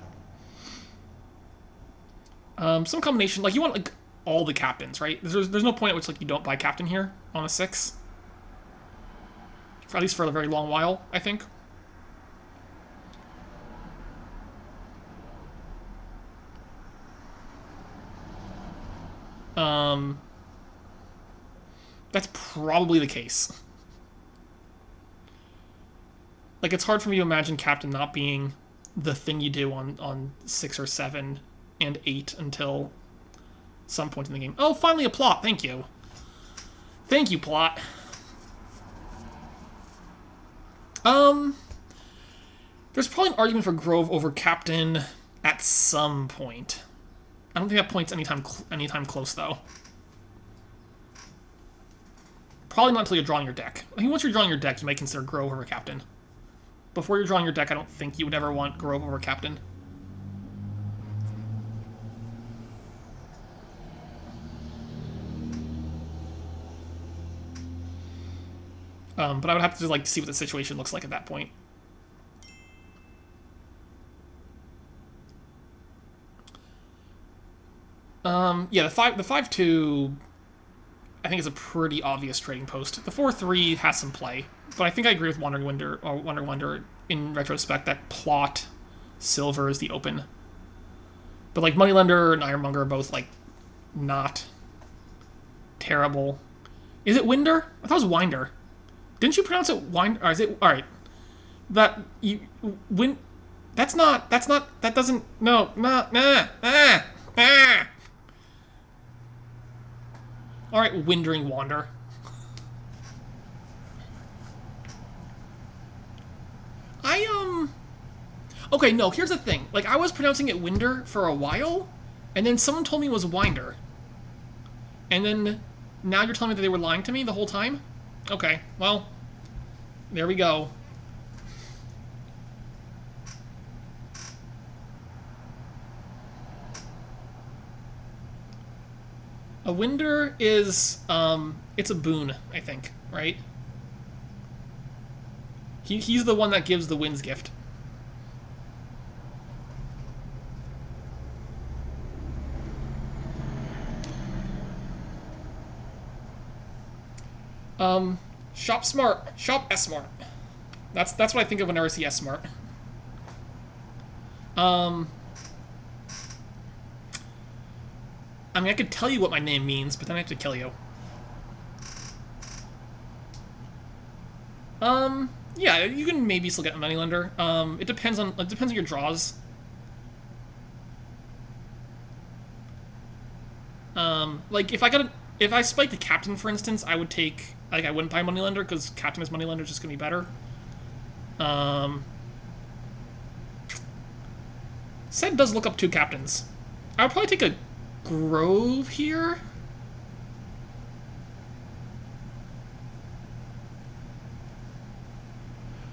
Some combination, like you want like all the captains, right? There's no point at which like you don't buy captain here on a 6. For at least for a very long while, I think. That's probably the case. Like, it's hard for me to imagine captain not being the thing you do on 6 or 7 and 8 until some point in the game. Oh, finally a plot. Thank you. Thank you, plot. There's probably an argument for Grove over captain at some point. I don't think that point's anytime close, though. Probably not until you're drawing your deck. I think once you're drawing your deck, you might consider Grove over captain. Before you're drawing your deck, I don't think you would ever want Grove over captain. But I would have to just like see what the situation looks like at that point. Yeah, the 5/2, I think is a pretty obvious trading post. The 4/3 has some play, but I think I agree with Wandering Wonder in retrospect that plot silver is the open. But like Moneylender and Ironmonger are both like not terrible. Is it Winder? I thought it was Winder. Didn't you pronounce it Winder? Or is it all right? That you win. That's not. That doesn't. No. Nah. All right, Windering Wander. Okay, no. Here's the thing. Like, I was pronouncing it Winder for a while, and then someone told me it was Winder. And then now you're telling me that they were lying to me the whole time? Okay, well, there we go. A Winder is, it's a boon, I think, right? He's the one that gives the Wind's Gift. Shop smart. Shop S smart. That's what I think of whenever I see S smart. I mean, I could tell you what my name means, but then I have to kill you. Yeah, you can maybe still get a Moneylender. It depends on your draws. Like if I spiked the captain, for instance, I would take I wouldn't buy Moneylender because captain as Moneylender is just gonna be better. Set does look up 2 captains. I would probably take a Grove here.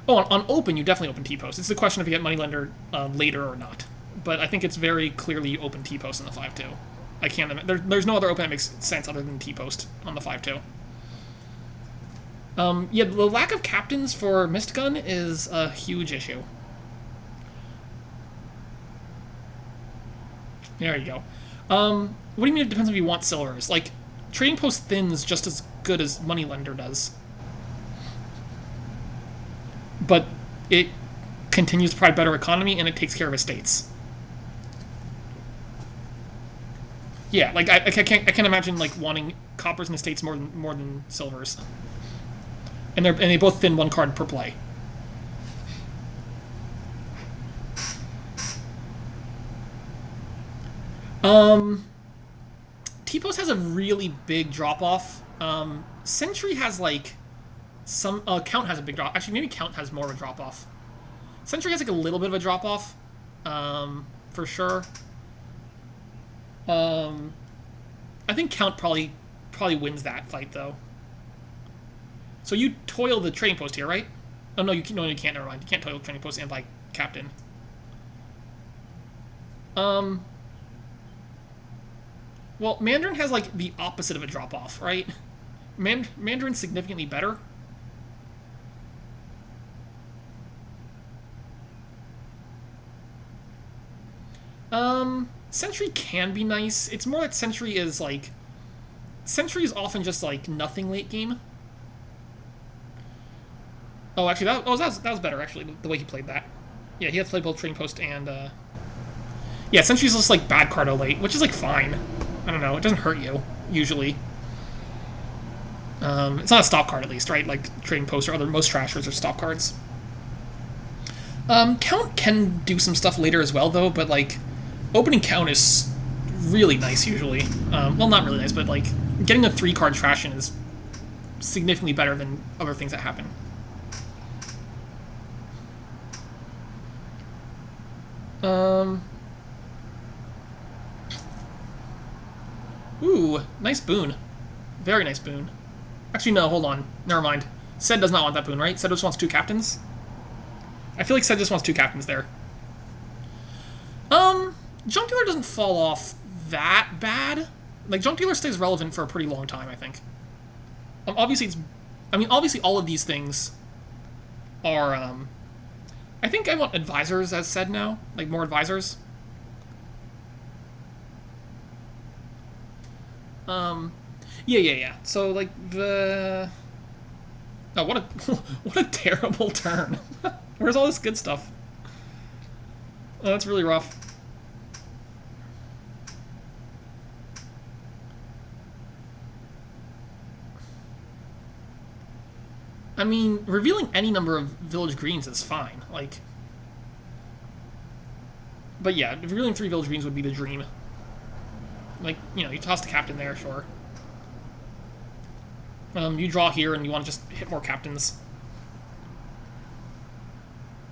Oh, on open, you definitely open T-post. It's a question if you get Moneylender later or not. But I think it's very clearly open T-post in the 5/2. I can't. There's no other open that makes sense other than T-post on the 5/2. Yeah, the lack of captains for mistgun is a huge issue. There you go. What do you mean it depends if you want silvers? Like, trading post thins just as good as Moneylender does. But it continues to provide better economy and it takes care of estates. Yeah, like I can't imagine like wanting coppers and estates more than silvers. And they both thin 1 card per play. T-post has a really big drop off. Sentry has like some Count has a big drop. Actually, maybe Count has more of a drop off. Sentry has like a little bit of a drop off, for sure. I think Count probably wins that fight though. So you toil the trading post here, right? Oh no, you can't. Never mind. You can't toil the trading post and buy captain. Well, Mandarin has like the opposite of a drop off, right? Mandarin's significantly better. Sentry can be nice. It's more that Sentry is like... Sentry is often just like nothing late game. Oh, actually, that was better, actually, the way he played that. Yeah, he had to play both Trading Post and... Yeah, Sentry's just like bad card late, which is like fine. I don't know, it doesn't hurt you, usually. It's not a stop card, at least, right? Like Trading Post or other... Most Trashers are stop cards. Count can do some stuff later as well, though, but like... Opening Count is really nice, usually. Well, not really nice, but like... Getting a 3-card trash in is significantly better than other things that happen. Ooh, nice boon. Very nice boon. Actually, no, hold on. Never mind. Sed does not want that boon, right? Sed just wants 2 captains? I feel like Sed just wants 2 captains there. Junk Dealer doesn't fall off that bad. Like, Junk Dealer stays relevant for a pretty long time, I think. Obviously, obviously all of these things are, I think I want advisors as Sed now. Like, more advisors. Yeah. So, like, the... Oh, what a... what a terrible turn. Where's all this good stuff? Oh, that's really rough. I mean, revealing any number of Village Greens is fine. Like... But yeah, revealing 3 Village Greens would be the dream. Like, you know, you toss the captain there, sure. You draw here and you want to just hit more captains.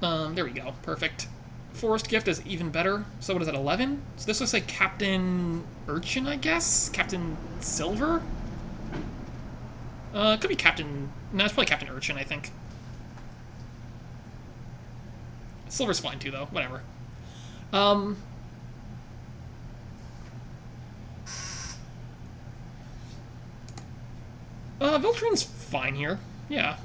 There we go. Perfect. Forest Gift is even better. So what is that, 11? So this looks like Captain Urchin, I guess? Captain Silver? It could be Captain... No, it's probably Captain Urchin, I think. Silver's fine too, though. Whatever. Viltrune's fine here. Yeah.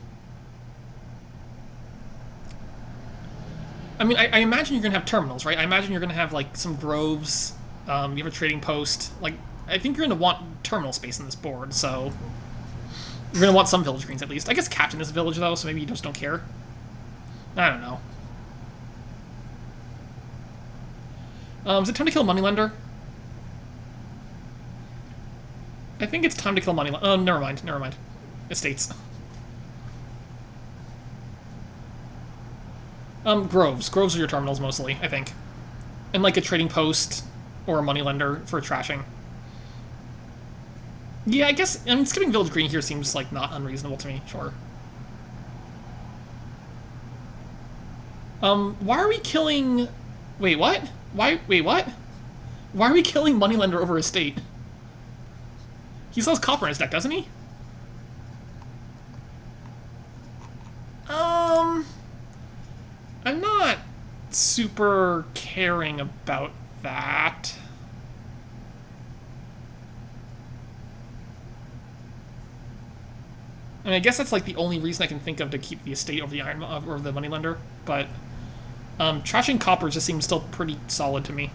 I mean, I imagine you're going to have terminals, right? I imagine you're going to have, like, some groves. You have a trading post. Like, I think you're going to want terminal space in this board, so... You're going to want some village greens, at least. I guess Captain is a village, though, so maybe you just don't care. I don't know. Is it time to kill Moneylender? I think it's time to kill Moneylender. Oh, never mind. Estates. Groves. Groves are your terminals, mostly, I think. And, like, a trading post or a Moneylender for trashing. Yeah, I guess... I mean, skipping Village Green here seems, like, not unreasonable to me. Sure. Why are we killing... Wait, what? Wait, what? Why are we killing Moneylender over Estate? He still has copper in his deck, doesn't he? I'm not super caring about that. I mean, I guess that's like the only reason I can think of to keep the Estate over the or the Moneylender, but trashing copper just seems still pretty solid to me.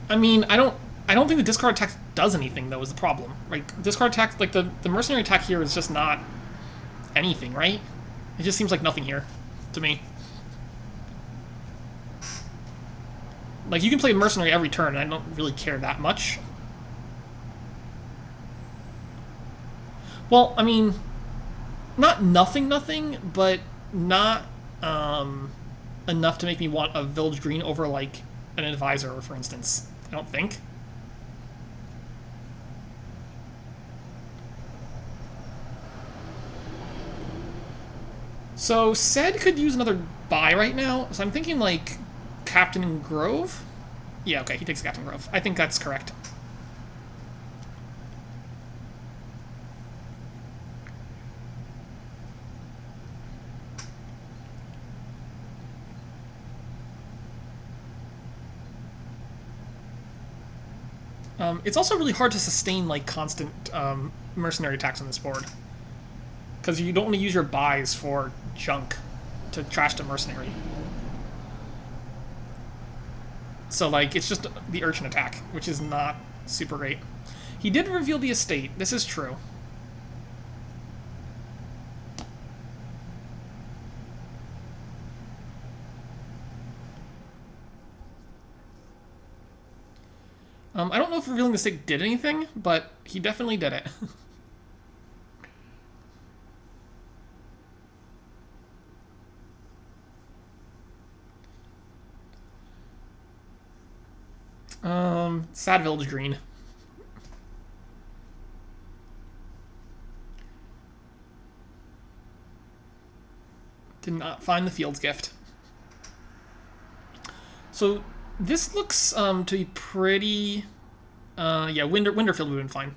I mean, I don't think the discard attack does anything, though, is the problem. Like, discard attack, like, the mercenary attack here is just not anything, right? It just seems like nothing here, to me. Like, you can play mercenary every turn, and I don't really care that much. Well, I mean, not nothing, but not enough to make me want a Village Green over, like, an Advisor, for instance. I don't think. So, Sed could use another buy right now, so I'm thinking, like, Captain Grove? Yeah, okay, he takes Captain Grove. I think that's correct. It's also really hard to sustain, like, constant mercenary attacks on this board. Because you don't want to use your buys for junk to trash the mercenary. So, like, it's just the urchin attack, which is not super great. He did reveal the estate. This is true. I don't know if revealing the estate did anything, but he definitely did it. Sad Village Green. Did not find the Field's Gift. So this looks to be pretty. Yeah, Winterfield would have been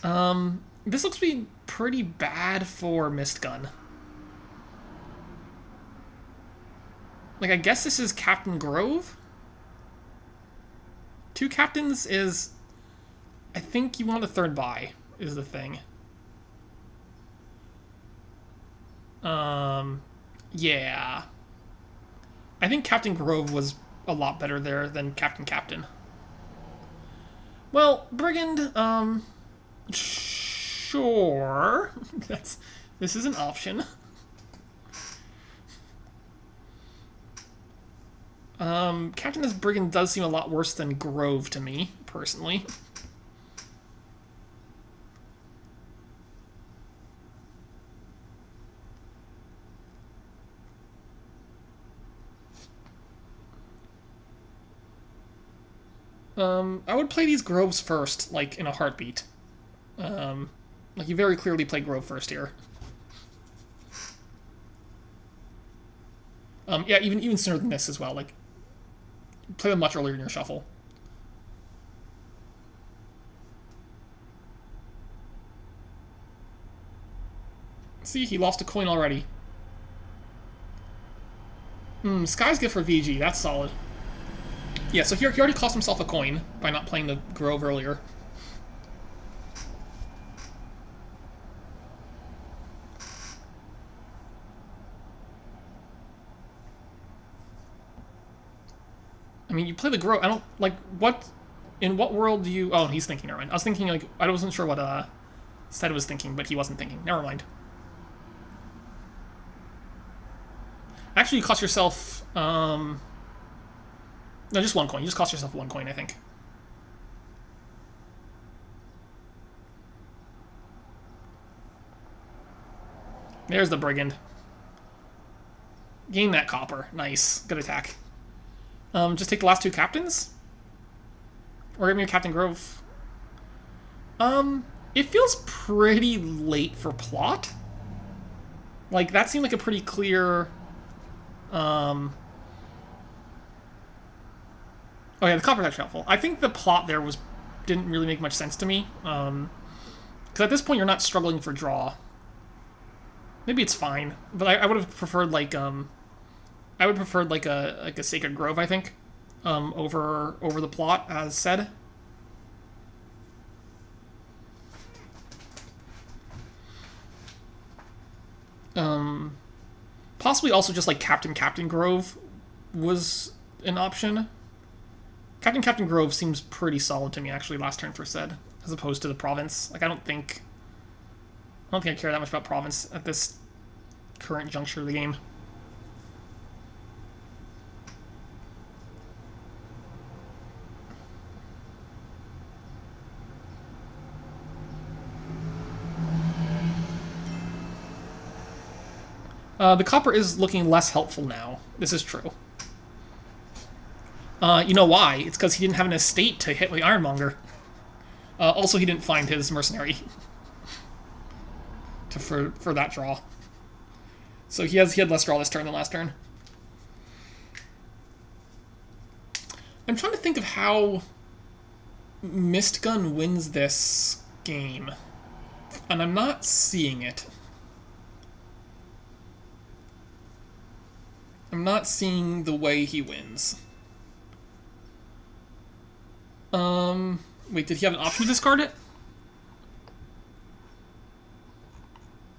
fine. This looks to be pretty bad for mistgun. Like, I guess this is Captain Grove. 2 captains is... I think you want a third buy, is the thing. Yeah. I think Captain Grove was a lot better there than Captain. Well, Brigand, sure. This is an option. Captain as Brigand does seem a lot worse than Grove to me, personally. I would play these Groves first, like, in a heartbeat. Like, you very clearly play Grove first here. Yeah, even sooner than this as well. Like, play them much earlier in your shuffle. See, he lost a coin already. Sky's Gift for VG, that's solid. Yeah, so here he already cost himself a coin by not playing the Grove earlier. I mean, you play the Grove. I don't like what. In what world do you? Oh, he's thinking. Never mind. I was thinking like I wasn't sure what Stead was thinking, but he wasn't thinking. Never mind. Actually, you cost yourself. No, just 1 coin. You just cost yourself 1 coin, I think. There's the Brigand. Gain that copper. Nice. Good attack. Just take the last 2 captains? Or give me a Captain Grove. It feels pretty late for plot. Like, that seemed like a pretty clear... Oh yeah, the copper's actually helpful. I think the plot there didn't really make much sense to me. Because at this point you're not struggling for draw. Maybe it's fine, but I would have preferred like a Sacred Grove, I think, over the plot as said. Possibly also just like Captain Grove was an option. Captain Grove seems pretty solid to me actually last turn for said, as opposed to the province. Like I don't think I care that much about province at this current juncture of the game. The copper is looking less helpful now. This is true. You know why? It's because he didn't have an estate to hit with Ironmonger. Also, he didn't find his mercenary for that draw. So he had less draw this turn than last turn. I'm trying to think of how Mistgun wins this game, and I'm not seeing it. I'm not seeing the way he wins. Wait, did he have an option to discard it?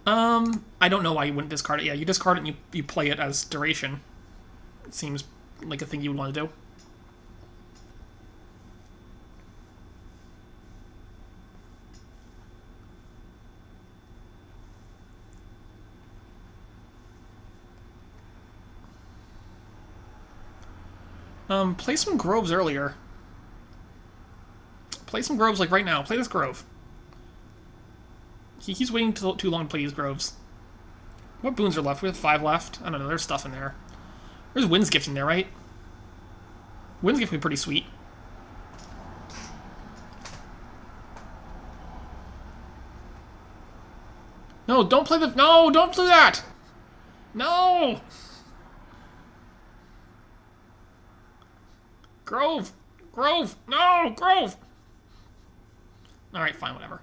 I don't know why you wouldn't discard it. Yeah, you discard it and you play it as duration. It seems like a thing you would want to do. Play some groves earlier. Play some groves like right now. Play this grove. He's waiting too long to play these groves. What boons are left? We have 5 left. I don't know. There's stuff in there. There's Wind's Gift in there, right? Wind's Gift would be pretty sweet. No, don't play the... No, don't do that! No! Grove! Grove! No! Grove! Alright, fine, whatever.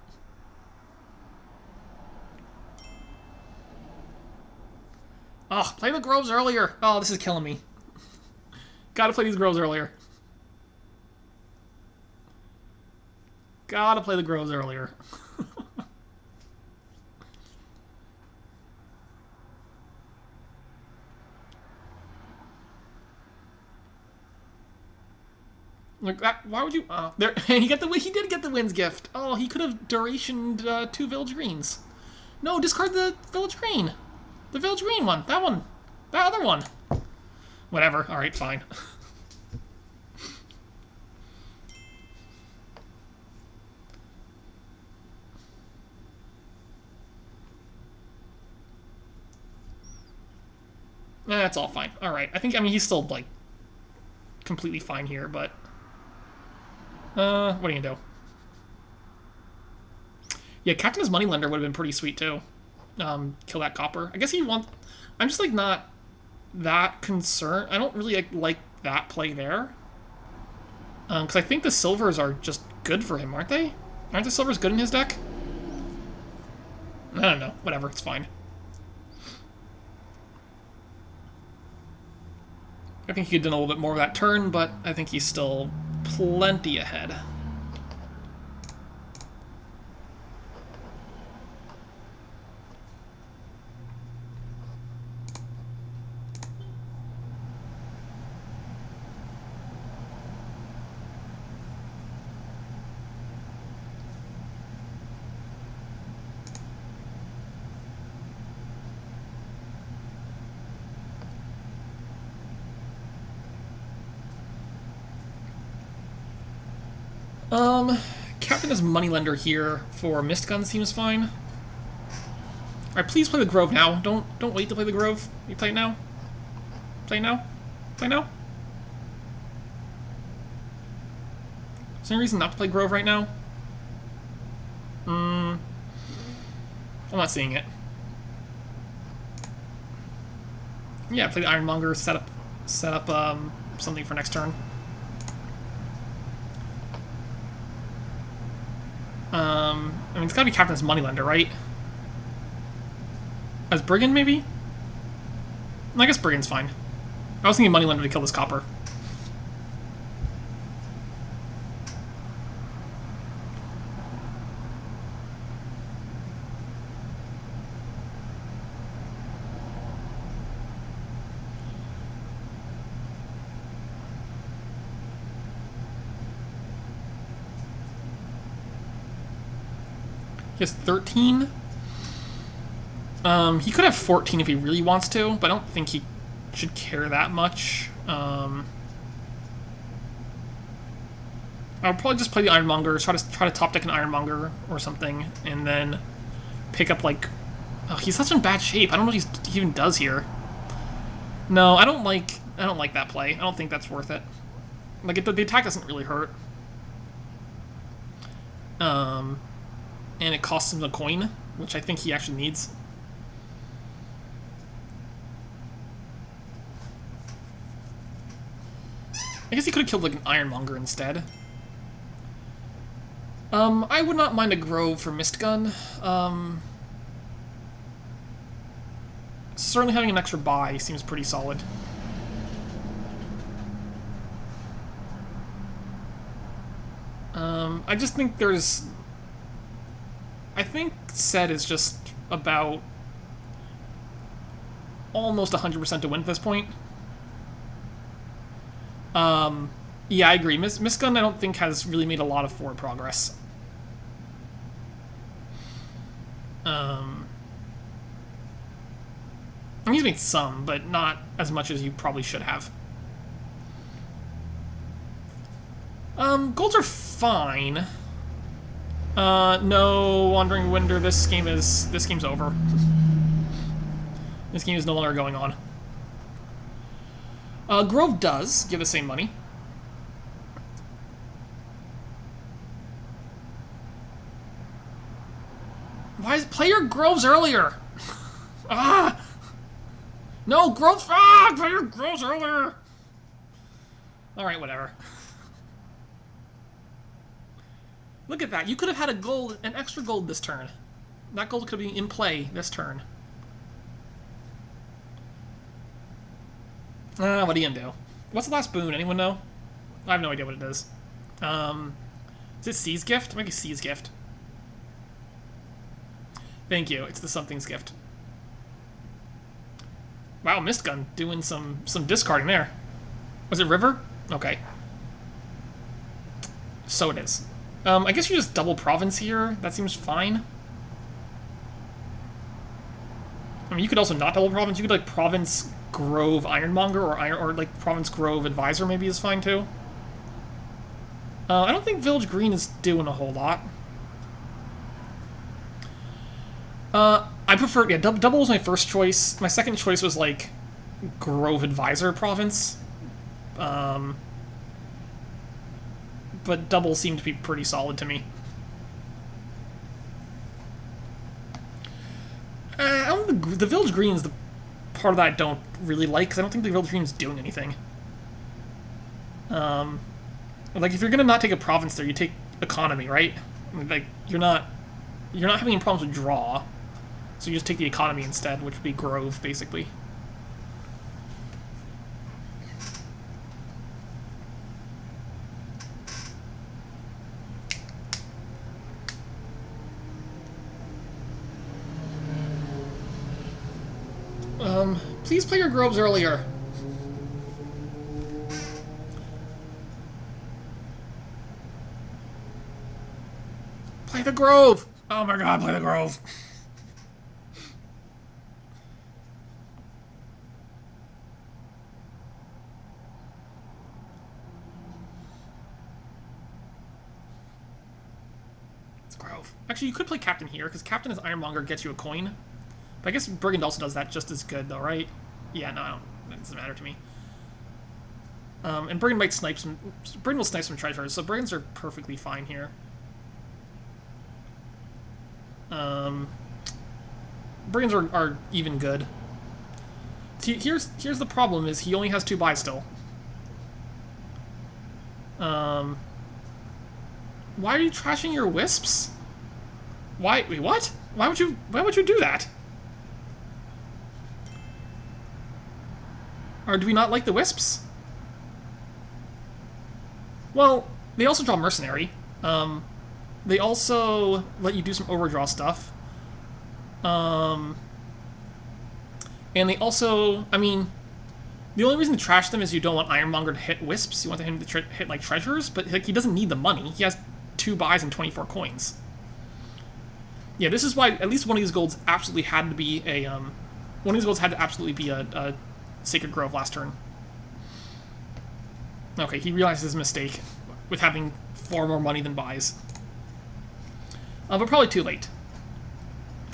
Oh, play the groves earlier. Oh, this is killing me. Gotta play these groves earlier. Gotta play the groves earlier. Like that. Why would you? There. He got the. He did get the Wind's Gift. Oh, he could have durationed 2 Village Greens. No, discard the Village Green. The Village Green one. That one. That other one. Whatever. All right, fine. That's all fine. All right. I mean, he's still like completely fine here, but. What are you gonna do? Yeah, Captain as Moneylender would have been pretty sweet too. Kill that copper. I guess he wants... I'm just like not that concerned. I don't really like that play there. Because I think the silvers are just good for him, aren't they? Aren't the silvers good in his deck? I don't know. Whatever, it's fine. I think he could have done a little bit more of that turn, but I think he's still plenty ahead. Captain as Moneylender here for Mistgun seems fine. Alright, please play the Grove now. Don't wait to play the Grove. You play it now? Play it now? Play now? Is there any reason not to play Grove right now? I'm not seeing it. Yeah, play the Ironmonger, set up something for next turn. I mean, it's gotta be Captain's Moneylender, right? As Brigand, maybe? I guess Brigand's fine. I was thinking Moneylender to kill this copper. He has 13. He could have 14 if he really wants to, but I don't think he should care that much. I would probably just play the Ironmonger, try to top deck an Ironmonger or something, and then pick up like. Oh, he's such in bad shape. I don't know what he even does here. No, I don't like that play. I don't think that's worth it. Like the attack doesn't really hurt. And it costs him a coin, which I think he actually needs. I guess he could have killed like an Ironmonger instead. I would not mind a Grove for Mistgun. Certainly having an extra buy seems pretty solid. I just think there's... I think Set is just about almost 100% to win at this point. Yeah, I agree. Mistgun, I don't think, has really made a lot of forward progress. I mean, he's made some, but not as much as you probably should have. Golds are fine. No, Wandering Winder, this game's over. This game is no longer going on. Grove does give the same money. Why is play your Groves earlier? Ah! No, Groves! Ah! Play your Groves earlier! Alright, whatever. Look at that. You could have had an extra gold this turn. That gold could be in play this turn. What are you gonna do? What's the last boon? Anyone know? I have no idea what it is. Is it C's Gift? It might be C's Gift. Thank you. It's the Something's Gift. Wow, Mistgun doing some discarding there. Was it River? Okay. So it is. I guess you just double Province here. That seems fine. I mean, you could also not double Province. You could, like, Province Grove Ironmonger or like, Province Grove Advisor maybe is fine, too. I don't think Village Green is doing a whole lot. I prefer... Yeah, double was my first choice. My second choice was, like, Grove Advisor Province. But double seemed to be pretty solid to me. I don't think the Village Green is the part of that I don't really like, because I don't think the Village Green is doing anything. Like, if you're gonna not take a province there, you take economy, right? Like, you're not having any problems with draw, so you just take the economy instead, which would be Grove, basically. Please play your Groves earlier. Play the Grove! Oh my god, play the Grove! It's Grove. Actually, you could play Captain here, because Captain as Ironmonger gets you a coin. But I guess Brigand also does that just as good, though, right? Yeah, no, that doesn't matter to me. And Brigand might snipe some... Brigand will snipe some treasures, so Brigands are perfectly fine here. Brigands are even good. See, here's the problem, is he only has 2 buys still. Why are you trashing your Wisps? Why? Wait, what? Why would you do that? Or do we not like the Wisps? Well, they also draw Mercenary. They also let you do some overdraw stuff. And they also, I mean, the only reason to trash them is you don't want Ironmonger to hit Wisps. You want him to hit, like, treasures, but, like, he doesn't need the money. He has 2 buys and 24 coins. Yeah, this is why at least one of these golds absolutely had to be a, one of these golds had to absolutely be a Sacred Grove last turn. Okay, he realized his mistake with having 4 more money than buys. But probably too late.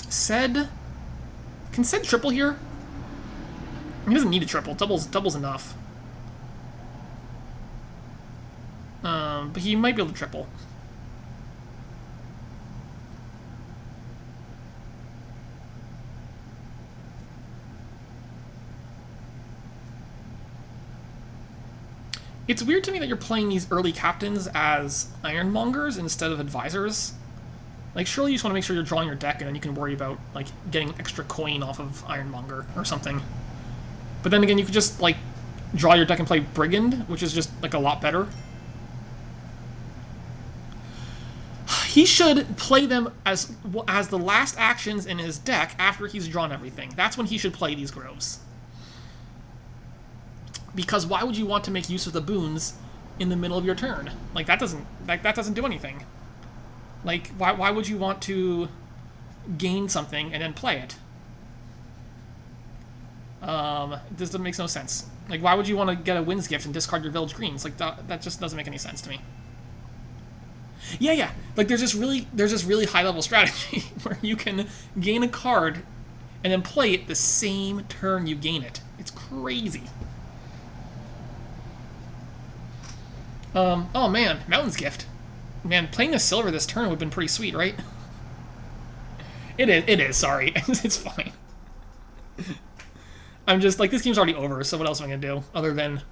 Can Sed triple here? He doesn't need a triple. Double's enough. But he might be able to triple. It's weird to me that you're playing these early captains as Ironmongers instead of advisors. Like, surely you just want to make sure you're drawing your deck, and then you can worry about, like, getting extra coin off of Ironmonger or something. But then again, you could just, like, draw your deck and play Brigand, which is just, like, a lot better. He should play them as the last actions in his deck after he's drawn everything. That's when he should play these Groves. Because why would you want to make use of the boons in the middle of your turn? Like, that doesn't do anything. Like, why would you want to gain something and then play it? This make no sense. Like, why would you want to get a Wind's Gift and discard your Village Greens? Like, that just doesn't make any sense to me. Yeah. Like, there's this really high-level strategy where you can gain a card and then play it the same turn you gain it. It's crazy. Oh man, Mountain's Gift. Man, playing the silver this turn would have been pretty sweet, right? It is, sorry. It's fine. I'm just, like, this game's already over, so what else am I gonna do? Other than,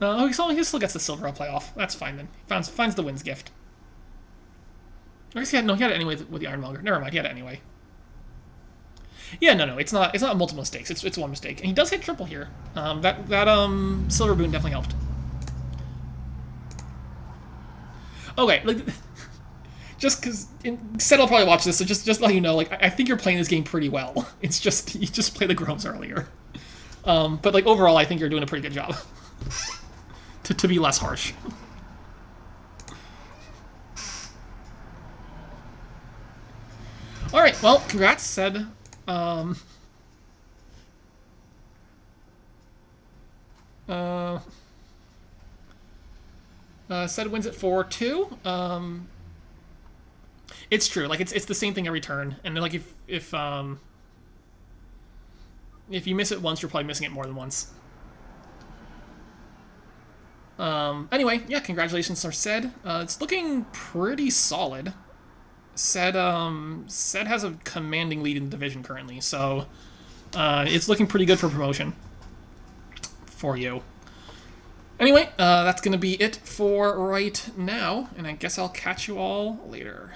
so he still gets the silver playoff. That's fine, then. He finds the Wind's Gift. I guess he had it anyway with the Ironmonger. Never mind, he had it anyway. Yeah, no, it's not multiple mistakes. It's one mistake, and he does hit triple here. That silver boon definitely helped. Okay, like, just because Seth will probably watch this, so just to let you know, like, I think you're playing this game pretty well. It's just you just played the Groves earlier, but like overall, I think you're doing a pretty good job. to be less harsh. All right, well, congrats, Seth. Seth wins at 4-2. It's true. Like, it's the same thing every turn, and like if you miss it once, you're probably missing it more than once. Anyway, yeah, congratulations to Seth. It's looking pretty solid. Seth has a commanding lead in the division currently, so it's looking pretty good for promotion for you. Anyway, that's going to be it for right now, and I guess I'll catch you all later.